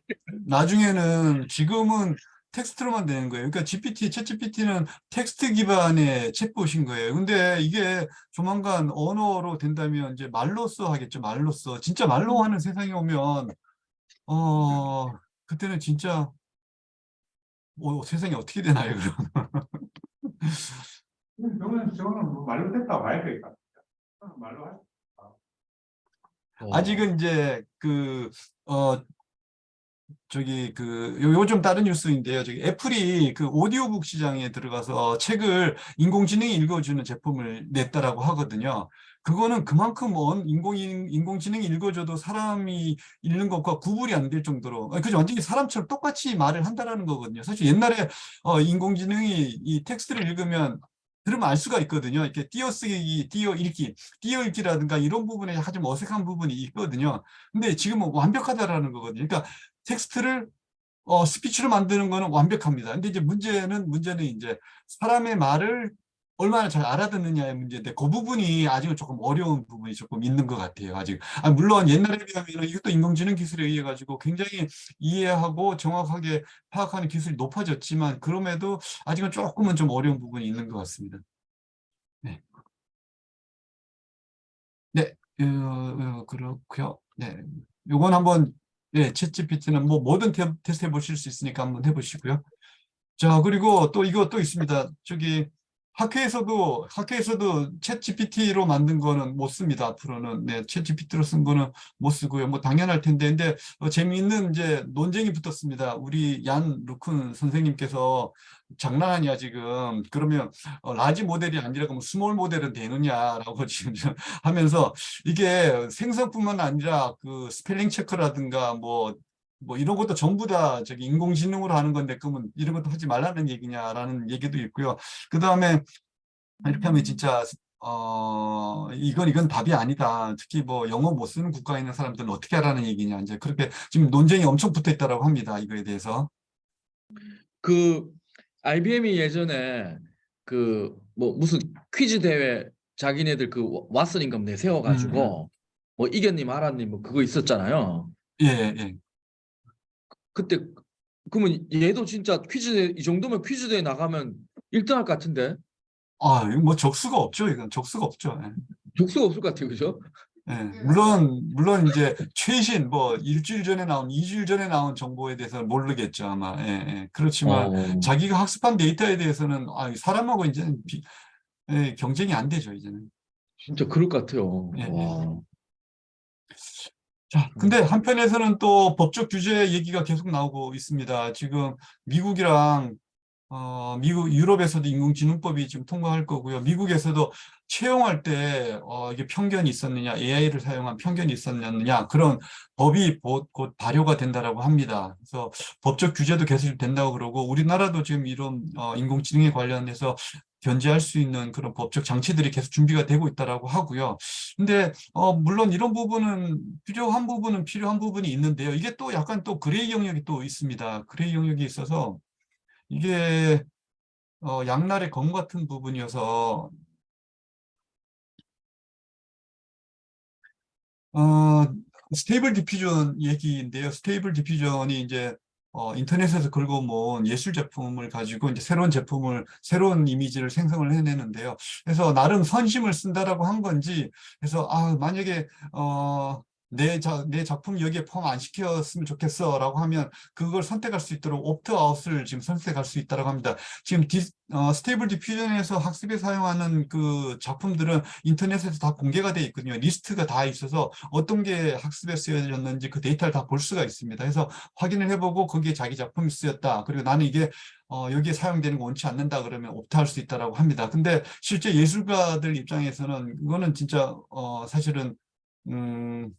A: 나중에는 지금은 텍스트로만 되는 거예요. 그러니까 챗 GPT는 텍스트 기반의 챗봇인 거예요. 근데 이게 조만간 언어로 된다면 이제 말로써 하겠죠. 말로써. 진짜 말로 하는 세상이 오면 그때는 진짜 세상이 어떻게 되나요, 그럼?
C: 저거는 뭐 말로 됐다 봐야 되겠다. 말로 할.
A: 아직은 이제 요즘 다른 뉴스인데요. 저기 애플이 그 오디오북 시장에 들어가서 책을 인공지능이 읽어주는 제품을 냈다라고 하거든요. 그거는 그만큼 인공지능이 읽어줘도 사람이 읽는 것과 구분이 안 될 정도로, 그죠? 완전히 사람처럼 똑같이 말을 한다라는 거거든요. 사실 옛날에 인공지능이 이 텍스트를 읽으면 들으면 알 수가 있거든요. 이렇게 띄어쓰기, 띄어읽기라든가 이런 부분에 아주 어색한 부분이 있거든요. 근데 지금은 완벽하다라는 거거든요. 그러니까 텍스트를 스피치로 만드는 거는 완벽합니다. 근데 이제 문제는 이제 사람의 말을 얼마나 잘 알아듣느냐의 문제인데 그 부분이 아직은 조금 어려운 부분이 조금 있는 것 같아요. 아직. 물론 옛날에 비하면 이것도 인공지능 기술에 의해 가지고 굉장히 이해하고 정확하게 파악하는 기술이 높아졌지만 그럼에도 아직은 조금은 좀 어려운 부분이 있는 것 같습니다. 네. 네, 그렇고요. 네, 요건 한번 네, 챗GPT는 뭐 뭐든 테스트 해보실 수 있으니까 한번 해보시고요. 자, 그리고 또 이거 또 있습니다. 저기 학교에서도 챗 GPT로 만든 거는 못 씁니다. 앞으로는. 네, 챗 GPT로 쓴 거는 못 쓰고요. 뭐 당연할 텐데. 근데 재미있는 이제 논쟁이 붙었습니다. 우리 얀 루큰 선생님께서 장난하냐 지금. 그러면 라지 모델이 아니라 그러면 스몰 모델은 되느냐라고 지금 하면서 이게 생성뿐만 아니라 그 스펠링 체크라든가 뭐 이런 것도 전부 다 저기 인공지능으로 하는 건데 그러면 이런 것도 하지 말라는 얘기냐라는 얘기도 있고요. 그 다음에 이렇게 하면 진짜 이건 답이 아니다. 특히 뭐 영어 못 쓰는 국가에 있는 사람들은 어떻게 하라는 얘기냐. 이제 그렇게 지금 논쟁이 엄청 붙어 있다라고 합니다. 이거에 대해서.
B: 그 IBM이 예전에 그 뭐 무슨 퀴즈 대회 자기네들 그 왓슨 임금 내세워
A: 음.
B: 가지고 뭐 이겼니 말았니 뭐 그거 있었잖아요.
A: 예, 예.
B: 그때 그러면 얘도 진짜 이 정도면 퀴즈 대회 나가면 1등 할 것 같은데
A: 이거 뭐 적수가 없죠. 이건 적수가 없죠. 예.
B: 족수가 없을 것 같아요, 그죠?
A: 예, 물론 이제 최신 뭐 일주일 전에 나온, 2주일 전에 나온 정보에 대해서는 모르겠죠 아마. 예, 예. 그렇지만
B: 어,
A: 자기가 학습한 데이터에 대해서는 사람하고 이제는 경쟁이 안 되죠 이제는.
B: 진짜 그럴 것 같아요.
A: 예, 예.
B: 와.
A: 자, 근데 한편에서는 또 법적 규제 얘기가 계속 나오고 있습니다. 지금 미국이랑 유럽에서도 인공지능법이 지금 통과할 거고요. 미국에서도 채용할 때 이게 편견이 있었느냐, AI를 사용한 편견이 있었느냐 그런 법이 곧 발효가 된다라고 합니다. 그래서 법적 규제도 계속 된다고 그러고 우리나라도 지금 이런 인공지능에 관련해서 견제할 수 있는 그런 법적 장치들이 계속 준비가 되고 있다라고 하고요. 근데 물론 이런 부분은 필요한 부분이 있는데요. 이게 또 약간 또 그레이 영역이 또 있습니다. 그레이 영역이 있어서 이게 양날의 검 같은 부분이어서 어, 스테이블 디퓨전 얘기인데요. 스테이블 디퓨전이 이제 인터넷에서 긁어모은 예술 제품을 가지고 이제 새로운 이미지를 생성을 해내는데요. 그래서 나름 선심을 쓴다라고 한 건지, 그래서 만약에 내 작품 여기에 포함 안 시켰으면 좋겠어라고 하면 그걸 선택할 수 있도록 옵트아웃을 지금 선택할 수 있다라고 합니다. 지금 스테이블 디퓨전에서 학습에 사용하는 그 작품들은 인터넷에서 다 공개가 돼 있거든요. 리스트가 다 있어서 어떤 게 학습에 쓰여졌는지 그 데이터를 다 볼 수가 있습니다. 그래서 확인을 해보고 거기에 자기 작품이 쓰였다. 그리고 나는 이게 여기에 사용되는 거 원치 않는다 그러면 옵트할 수 있다라고 합니다. 근데 실제 예술가들 입장에서는 이거는 진짜 사실은 음,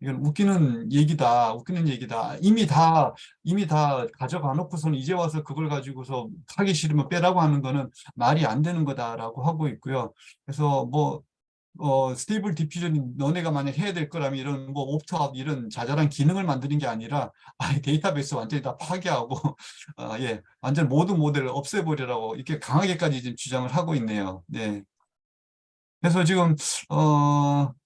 A: 이건 웃기는 얘기다. 이미 다 가져가 놓고서는 이제 와서 그걸 가지고서 하기 싫으면 빼라고 하는 거는 말이 안 되는 거다라고 하고 있고요. 그래서 뭐, 스테이블 디퓨전이 너네가 만약 해야 될 거라면 이런 뭐 옵트아웃 이런 자잘한 기능을 만드는 게 아니라 데이터베이스 완전히 다 파괴하고, 예, 완전 모든 모델을 없애버리라고 이렇게 강하게까지 지금 주장을 하고 있네요. 네. 그래서 지금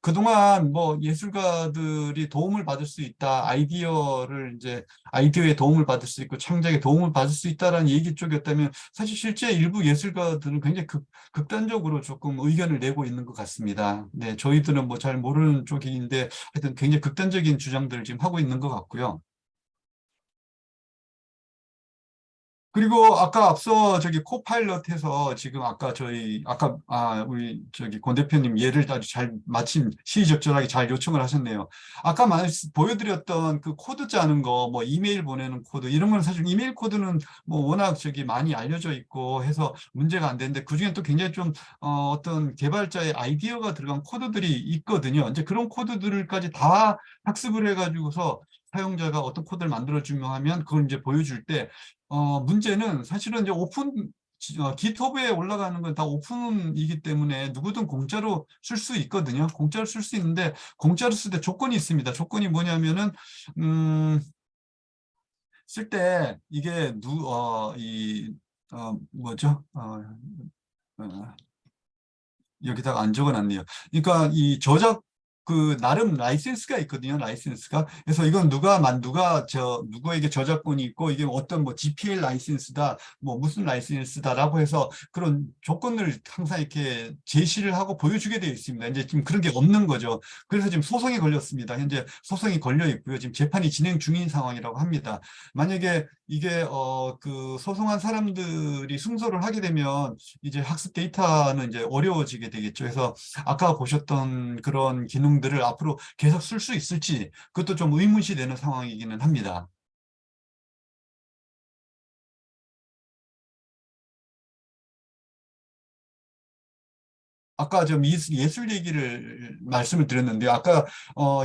A: 그동안 뭐 예술가들이 도움을 받을 수 있다, 아이디어에 도움을 받을 수 있고 창작에 도움을 받을 수 있다라는 얘기 쪽이었다면 사실 실제 일부 예술가들은 굉장히 극단적으로 조금 의견을 내고 있는 것 같습니다. 네, 저희들은 뭐 잘 모르는 쪽인데 하여튼 굉장히 극단적인 주장들을 지금 하고 있는 것 같고요. 그리고 아까 앞서 저기 코파일럿해서 지금 우리 저기 권 대표님 예를 아주 잘 마침 시의적절하게 잘 요청을 하셨네요. 아까 보여드렸던 그 코드 짜는 거, 뭐 이메일 보내는 코드 이런 건 사실 이메일 코드는 뭐 워낙 저기 많이 알려져 있고 해서 문제가 안 되는데 그중에 또 굉장히 좀 어떤 개발자의 아이디어가 들어간 코드들이 있거든요. 이제 그런 코드들까지 다 학습을 해가지고서 사용자가 어떤 코드를 만들어주면 하면 그걸 이제 보여줄 때 문제는 사실은 이제 기터브에 올라가는 건 다 오픈이기 때문에 누구든 공짜로 쓸 수 있거든요. 공짜로 쓸 수 있는데 공짜로 쓸 때 조건이 있습니다. 조건이 뭐냐면은 쓸 때 이게 뭐죠? 어, 여기다가 안 적어놨네요. 그러니까 이 저작 나름 라이센스가 있거든요. 라이센스가. 그래서 이건 누구에게 저작권이 있고 이게 어떤 뭐 GPL 라이센스다, 뭐 무슨 라이센스다라고 해서 그런 조건을 항상 이렇게 제시를 하고 보여주게 되어 있습니다. 이제 지금 그런 게 없는 거죠. 그래서 지금 소송이 걸렸습니다. 현재 소송이 걸려 있고요. 지금 재판이 진행 중인 상황이라고 합니다. 만약에 이게 그 소송한 사람들이 승소를 하게 되면 이제 학습 데이터는 이제 어려워지게 되겠죠. 그래서 아까 보셨던 그런 기능들을 앞으로 계속 쓸 수 있을지 그것도 좀 의문시 되는 상황이기는 합니다. 아까 좀 예술 얘기를 말씀을 드렸는데 아까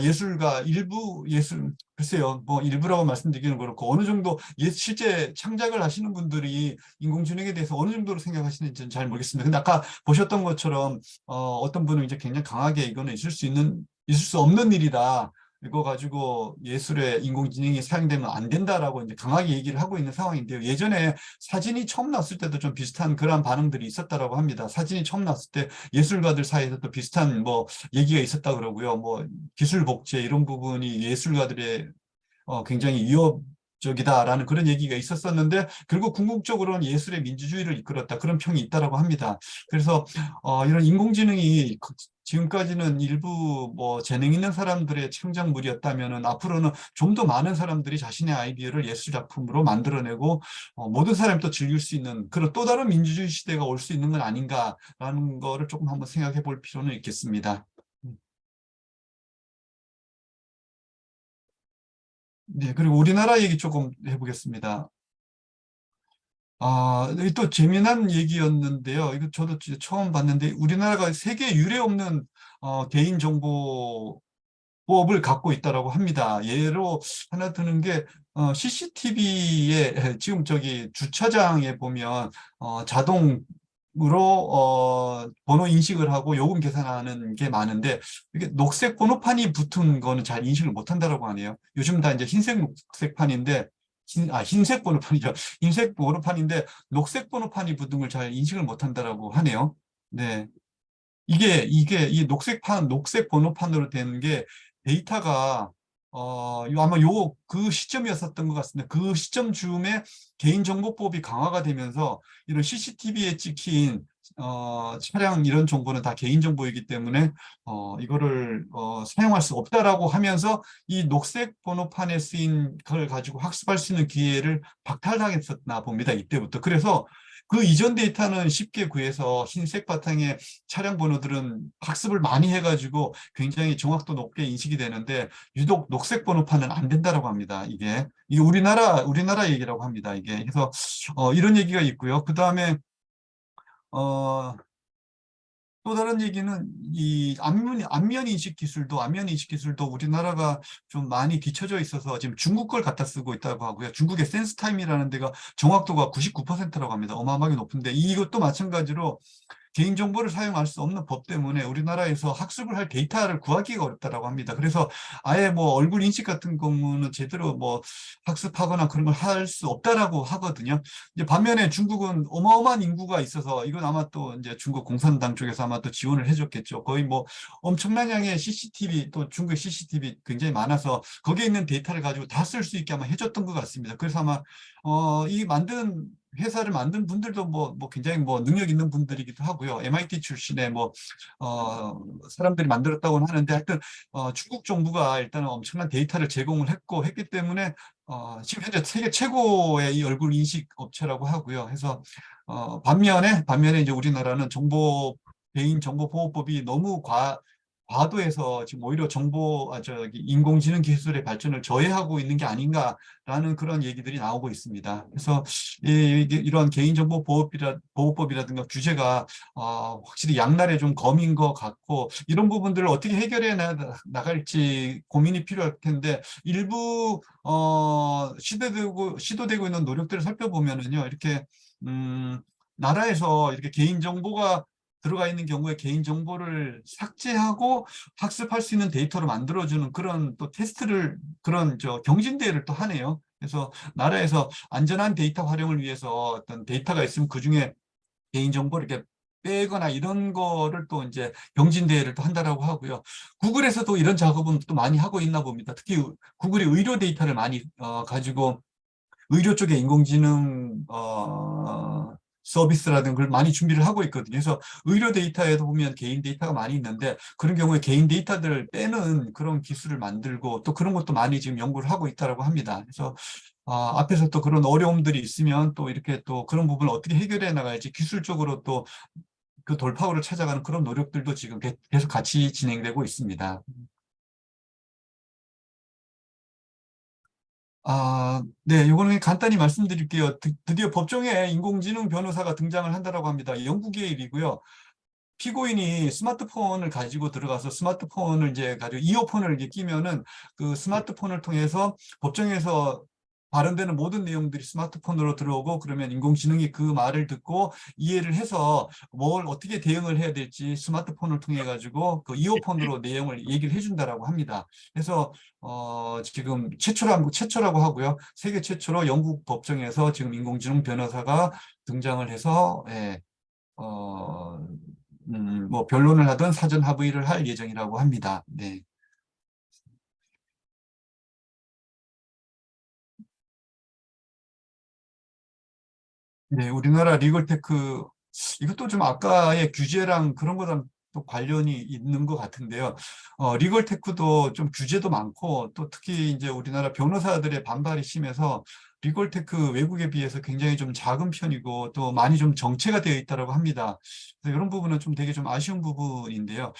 A: 예술가 일부 예술 글쎄요 뭐 일부라고 말씀드리기는 그렇고 어느 정도 실제 창작을 하시는 분들이 인공지능에 대해서 어느 정도로 생각하시는지는 잘 모르겠습니다. 근데 아까 보셨던 것처럼 어떤 분은 이제 굉장히 강하게 이거는 있을 수 없는 일이다. 이거 가지고 예술에 인공지능이 사용되면 안 된다라고 이제 강하게 얘기를 하고 있는 상황인데요. 예전에 사진이 처음 나왔을 때도 좀 비슷한 그런 반응들이 있었다라고 합니다. 사진이 처음 나왔을 때 예술가들 사이에서 또 비슷한 뭐 얘기가 있었다 그러고요. 뭐 기술 복제 이런 부분이 예술가들의 굉장히 위협적이다라는 그런 얘기가 있었었는데 결국 궁극적으로는 예술의 민주주의를 이끌었다 그런 평이 있다라고 합니다. 그래서 이런 인공지능이 지금까지는 일부 뭐 재능 있는 사람들의 창작물이었다면은 앞으로는 좀 더 많은 사람들이 자신의 아이디어를 예술 작품으로 만들어내고 모든 사람이 또 즐길 수 있는 그런 또 다른 민주주의 시대가 올 수 있는 건 아닌가라는 거를 조금 한번 생각해 볼 필요는 있겠습니다. 네, 그리고 우리나라 얘기 조금 해보겠습니다. 이게 또 재미난 얘기였는데요. 이거 저도 진짜 처음 봤는데 우리나라가 세계 유례 없는 개인정보법을 갖고 있다라고 합니다. 예로 하나 드는 게 CCTV에 지금 저기 주차장에 보면 자동으로 번호 인식을 하고 요금 계산하는 게 많은데 이게 녹색 번호판이 붙은 거는 잘 인식을 못 한다고 하네요. 요즘 다 이제 흰색 녹색판인데 흰색 번호판이죠. 흰색 번호판인데 녹색 번호판이 붙은 걸 잘 인식을 못 한다고 하네요. 네. 이게 이 녹색 번호판으로 된 게 데이터가 아마 그 시점이었었던 것 같습니다. 그 시점 즈음에 개인정보법이 강화가 되면서 이런 CCTV에 찍힌 차량 이런 정보는 다 개인정보이기 때문에 이거를 사용할 수 없다라고 하면서 이 녹색 번호판에 쓰인 걸 가지고 학습할 수 있는 기회를 박탈당했었나 봅니다. 이때부터. 그래서 그 이전 데이터는 쉽게 구해서 흰색 바탕에 차량 번호들은 학습을 많이 해가지고 굉장히 정확도 높게 인식이 되는데 유독 녹색 번호판은 안 된다라고 합니다. 이게 우리나라 얘기라고 합니다. 이게 그래서 이런 얘기가 있고요. 그 다음에 어, 또 다른 얘기는 이 안면 인식 기술도 우리나라가 좀 많이 뒤처져 있어서 지금 중국 걸 갖다 쓰고 있다고 하고요. 중국의 센스타임이라는 데가 정확도가 99%라고 합니다. 어마어마하게 높은데 이것도 마찬가지로 개인정보를 사용할 수 없는 법 때문에 우리나라에서 학습을 할 데이터를 구하기가 어렵다고 합니다. 그래서 아예 뭐 얼굴 인식 같은 경우는 제대로 뭐 학습하거나 그런 걸 할 수 없다라고 하거든요. 이제 반면에 중국은 어마어마한 인구가 있어서 이건 아마 또 이제 중국 공산당 쪽에서 아마 또 지원을 해줬겠죠. 거의 뭐 엄청난 양의 CCTV 또 중국 CCTV 굉장히 많아서 거기에 있는 데이터를 가지고 다 쓸 수 있게 아마 해줬던 것 같습니다. 그래서 아마 이 회사를 만든 분들도 뭐 굉장히 뭐 능력 있는 분들이기도 하고요. MIT 출신의 사람들이 만들었다고는 하는데 하여튼 중국 정부가 일단은 엄청난 데이터를 제공을 했기 때문에 지금 현재 세계 최고의 이 얼굴 인식 업체라고 하고요. 해서 반면에 이제 우리나라는 개인정보보호법이 너무 과도해서 지금 오히려 인공지능 기술의 발전을 저해하고 있는 게 아닌가라는 그런 얘기들이 나오고 있습니다. 그래서 이런 보호법이라든가 규제가 확실히 양날의 좀 검인 것 같고 이런 부분들을 어떻게 해결해 나갈지 고민이 필요할 텐데 일부 시도되고 있는 노력들을 살펴보면은요 이렇게 나라에서 이렇게 개인정보가 들어가 있는 경우에 개인정보를 삭제하고 학습할 수 있는 데이터로 만들어주는 그런 또 그런 경진대회를 또 하네요. 그래서 나라에서 안전한 데이터 활용을 위해서 어떤 데이터가 있으면 그중에 개인정보를 이렇게 빼거나 이런 거를 또 이제 경진대회를 또 한다라고 하고요. 구글에서도 이런 작업은 또 많이 하고 있나 봅니다. 특히 구글이 의료 데이터를 많이 가지고 의료 쪽에 인공지능 서비스라든 걸 많이 준비를 하고 있거든요. 그래서 의료 데이터에도 보면 개인 데이터가 많이 있는데 그런 경우에 개인 데이터들을 빼는 그런 기술을 만들고 또 그런 것도 많이 지금 연구를 하고 있다고 합니다. 그래서 앞에서 또 그런 어려움들이 있으면 또 이렇게 또 그런 부분을 어떻게 해결해 나갈지 기술적으로 또 그 돌파구를 찾아가는 그런 노력들도 지금 계속 같이 진행되고 있습니다. 네, 이거는 간단히 말씀드릴게요. 드디어 법정에 인공지능 변호사가 등장을 한다고 합니다. 영국의 일이고요. 피고인이 스마트폰을 가지고 들어가서 스마트폰을 이제 가지고 이어폰을 이제 끼면은 그 스마트폰을 통해서 법정에서 발언되는 모든 내용들이 스마트폰으로 들어오고 그러면 인공지능이 그 말을 듣고 이해를 해서 뭘 어떻게 대응을 해야 될지 스마트폰을 통해 가지고 그 이어폰으로 내용을 얘기를 해준다라고 합니다. 그래서 지금 최초라고 하고요. 세계 최초로 영국 법정에서 지금 인공지능 변호사가 등장을 해서 예, 어, 뭐 변론을 하든 사전 합의를 할 예정이라고 합니다. 네. 네, 우리나라 리걸테크 이것도 좀 아까의 규제랑 그런 거랑 또 관련이 있는 것 같은데요. 리걸테크도 좀 규제도 많고 또 특히 이제 우리나라 변호사들의 반발이 심해서 리걸테크 외국에 비해서 굉장히 좀 작은 편이고 또 많이 좀 정체가 되어 있다고 합니다. 그래서 이런 부분은 좀 되게 좀 아쉬운 부분인데요.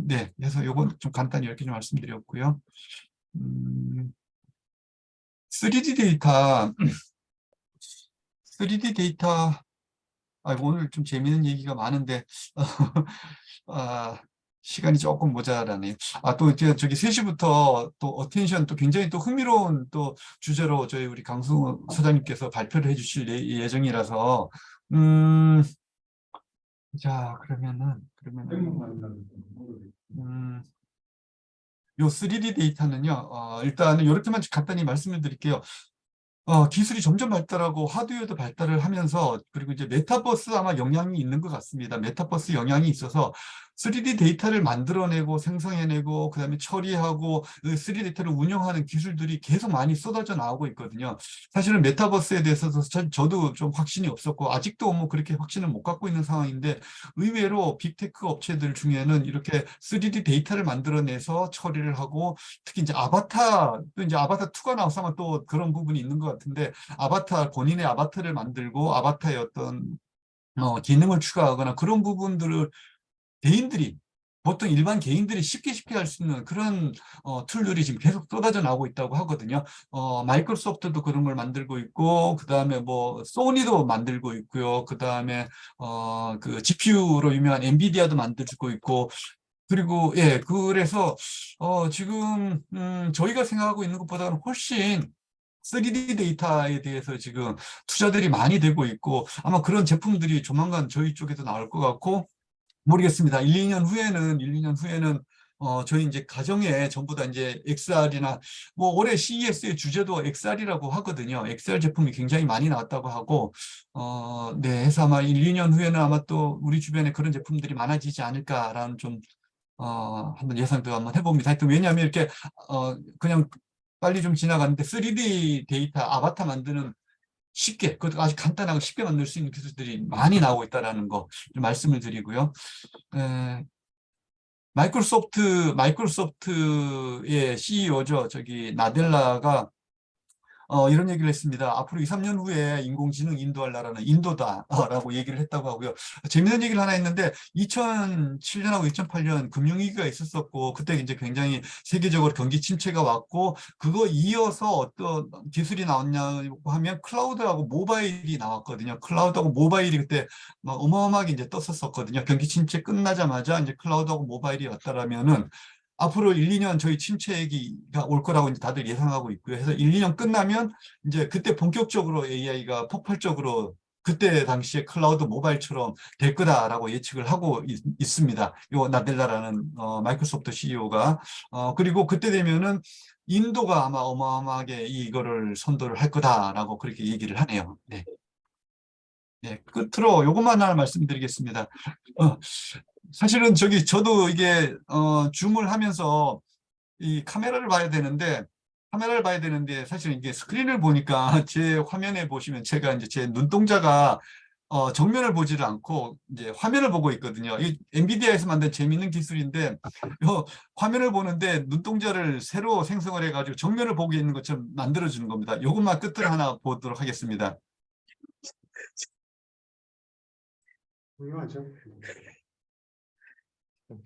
A: 네, 그래서 요건 좀 간단히 이렇게 좀 말씀드렸고요. 음, 3D 데이터, 3D 데이터 오늘 좀 재미있는 얘기가 많은데 아, 시간이 조금 모자라네요. 또 이제 저기 3시부터 또 어텐션 또 굉장히 또 흥미로운 또 주제로 저희 우리 강승우 소장님께서 발표를 해주실 예정이라서 자 그러면은 음, 요 3D 데이터는요 일단은 이렇게만 간단히 말씀을 드릴게요. 기술이 점점 발달하고 하드웨어도 발달을 하면서 그리고 이제 메타버스 아마 영향이 있는 것 같습니다. 메타버스 영향이 있어서 3D 데이터를 만들어내고 생성해내고 그다음에 처리하고 그 3D 데이터를 운영하는 기술들이 계속 많이 쏟아져 나오고 있거든요. 사실은 메타버스에 대해서도 저도 좀 확신이 없었고 아직도 뭐 그렇게 확신을 못 갖고 있는 상황인데 의외로 빅테크 업체들 중에는 이렇게 3D 데이터를 만들어내서 처리를 하고 특히 이제 또 이제 아바타 2가 나와서 아마 또 그런 부분이 있는 것 같은데 본인의 아바타를 만들고 아바타의 어떤 기능을 추가하거나 그런 부분들을 개인들이 보통 일반 개인들이 쉽게 할 수 있는 그런 툴들이 지금 계속 쏟아져 나오고 있다고 하거든요. 마이크로소프트도 그런 걸 만들고 있고 그다음에 뭐 소니도 만들고 있고요. 그다음에 그 GPU로 유명한 엔비디아도 만들고 있고 그리고 예 그래서 지금 저희가 생각하고 있는 것보다는 훨씬 3D 데이터에 대해서 지금 투자들이 많이 되고 있고 아마 그런 제품들이 조만간 저희 쪽에도 나올 것 같고 모르겠습니다. 1, 2년 후에는 저희 이제 가정에 전부 다 이제 XR이나 뭐 올해 CES의 주제도 XR이라고 하거든요. XR 제품이 굉장히 많이 나왔다고 하고 네, 해서 아마 1, 2년 후에는 아마 또 우리 주변에 그런 제품들이 많아지지 않을까라는 좀 한번 예상도 한번 해봅니다. 하여튼 왜냐하면 이렇게 그냥 빨리 좀 지나갔는데 3D 데이터 아바타 만드는 그것도 아주 간단하고 쉽게 만들 수 있는 기술들이 많이 나오고 있다는 거 좀 말씀을 드리고요. 에, 마이크로소프트의 CEO죠. 저기 나델라가 이런 얘기를 했습니다. 앞으로 2, 3년 후에 인공지능 인도할 나라는 인도다라고 얘기를 했다고 하고요. 재미있는 얘기를 하나 했는데 2007년하고 2008년 금융위기가 있었었고 그때 이제 굉장히 세계적으로 경기 침체가 왔고 그거 이어서 어떤 기술이 나왔냐고 하면 클라우드하고 모바일이 나왔거든요. 클라우드하고 모바일이 그때 막 어마어마하게 이제 떴었거든요. 경기 침체 끝나자마자 이제 클라우드하고 모바일이 왔다라면은 앞으로 1, 2년 저희 침체기가 올 거라고 이제 다들 예상하고 있고요. 그래서 1, 2년 끝나면 이제 그때 본격적으로 AI가 폭발적으로 그때 당시에 클라우드 모바일처럼 될 거다라고 예측을 하고 있습니다. 요 나델라라는 마이크로소프트 CEO가 그리고 그때 되면은 인도가 아마 어마어마하게 이거를 선도를 할 거다라고 그렇게 얘기를 하네요. 네. 네, 끝으로 요것만 하나 말씀드리겠습니다. 사실은 저도 이게 줌을 하면서 이 카메라를 봐야 되는데 사실 이게 스크린을 보니까 제 화면에 보시면 제가 이제 제 눈동자가 정면을 보지를 않고 이제 화면을 보고 있거든요. 이 엔비디아에서 만든 재미있는 기술인데 화면을 보는데 눈동자를 새로 생성을 해가지고 정면을 보고 있는 것처럼 만들어주는 겁니다. 이것만 끝을 하나 보도록 하겠습니다.
C: 훌륭하죠.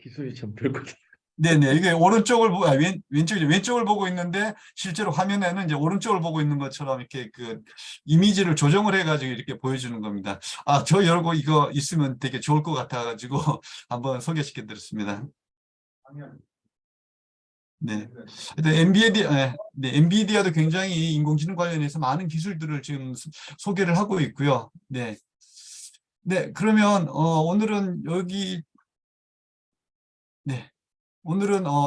B: 기술이 참 별거다.
A: 네네, 이게 왼쪽을 보고 있는데 실제로 화면에는 이제 오른쪽을 보고 있는 것처럼 이렇게 그 이미지를 조정을 해가지고 이렇게 보여주는 겁니다. 저 열고 이거 있으면 되게 좋을 것 같아가지고 한번 소개시켜 드렸습니다.
C: 당연.
A: 네. 엔비디아도 굉장히 인공지능 관련해서 많은 기술들을 지금 소개를 하고 있고요. 네. 네, 그러면 오늘은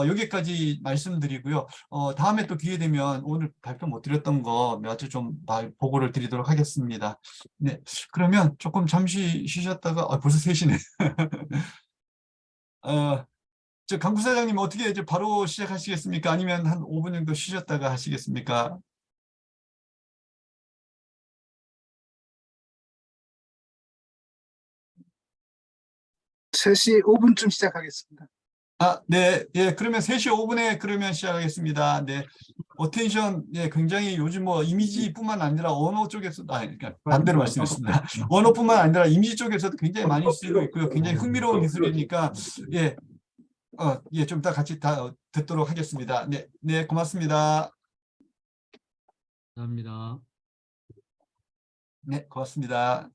A: 여기까지 말씀드리고요. 다음에 또 기회 되면 오늘 발표 못 드렸던 거 몇 가지 좀 보고를 드리도록 하겠습니다. 네, 그러면 조금 잠시 쉬셨다가 벌써 3시네. 강 부사장님 어떻게 이제 바로 시작하시겠습니까? 아니면 한 5분 정도 쉬셨다가 하시겠습니까?
D: 3시 5분쯤 시작하겠습니다.
A: 네, 예, 그러면 3시 5분에 그러면 시작하겠습니다. 네, 어텐션, 예, 굉장히 요즘 뭐 이미지뿐만 아니라 언어 쪽에서, 그러니까 반대로 말씀했습니다. 언어뿐만 아니라 이미지 쪽에서도 굉장히 많이 쓰이고 있고요. 굉장히 흥미로운 기술이니까, 예, 좀 이따 같이 듣도록 하겠습니다. 네, 네, 고맙습니다.
E: 감사합니다.
A: 네, 고맙습니다.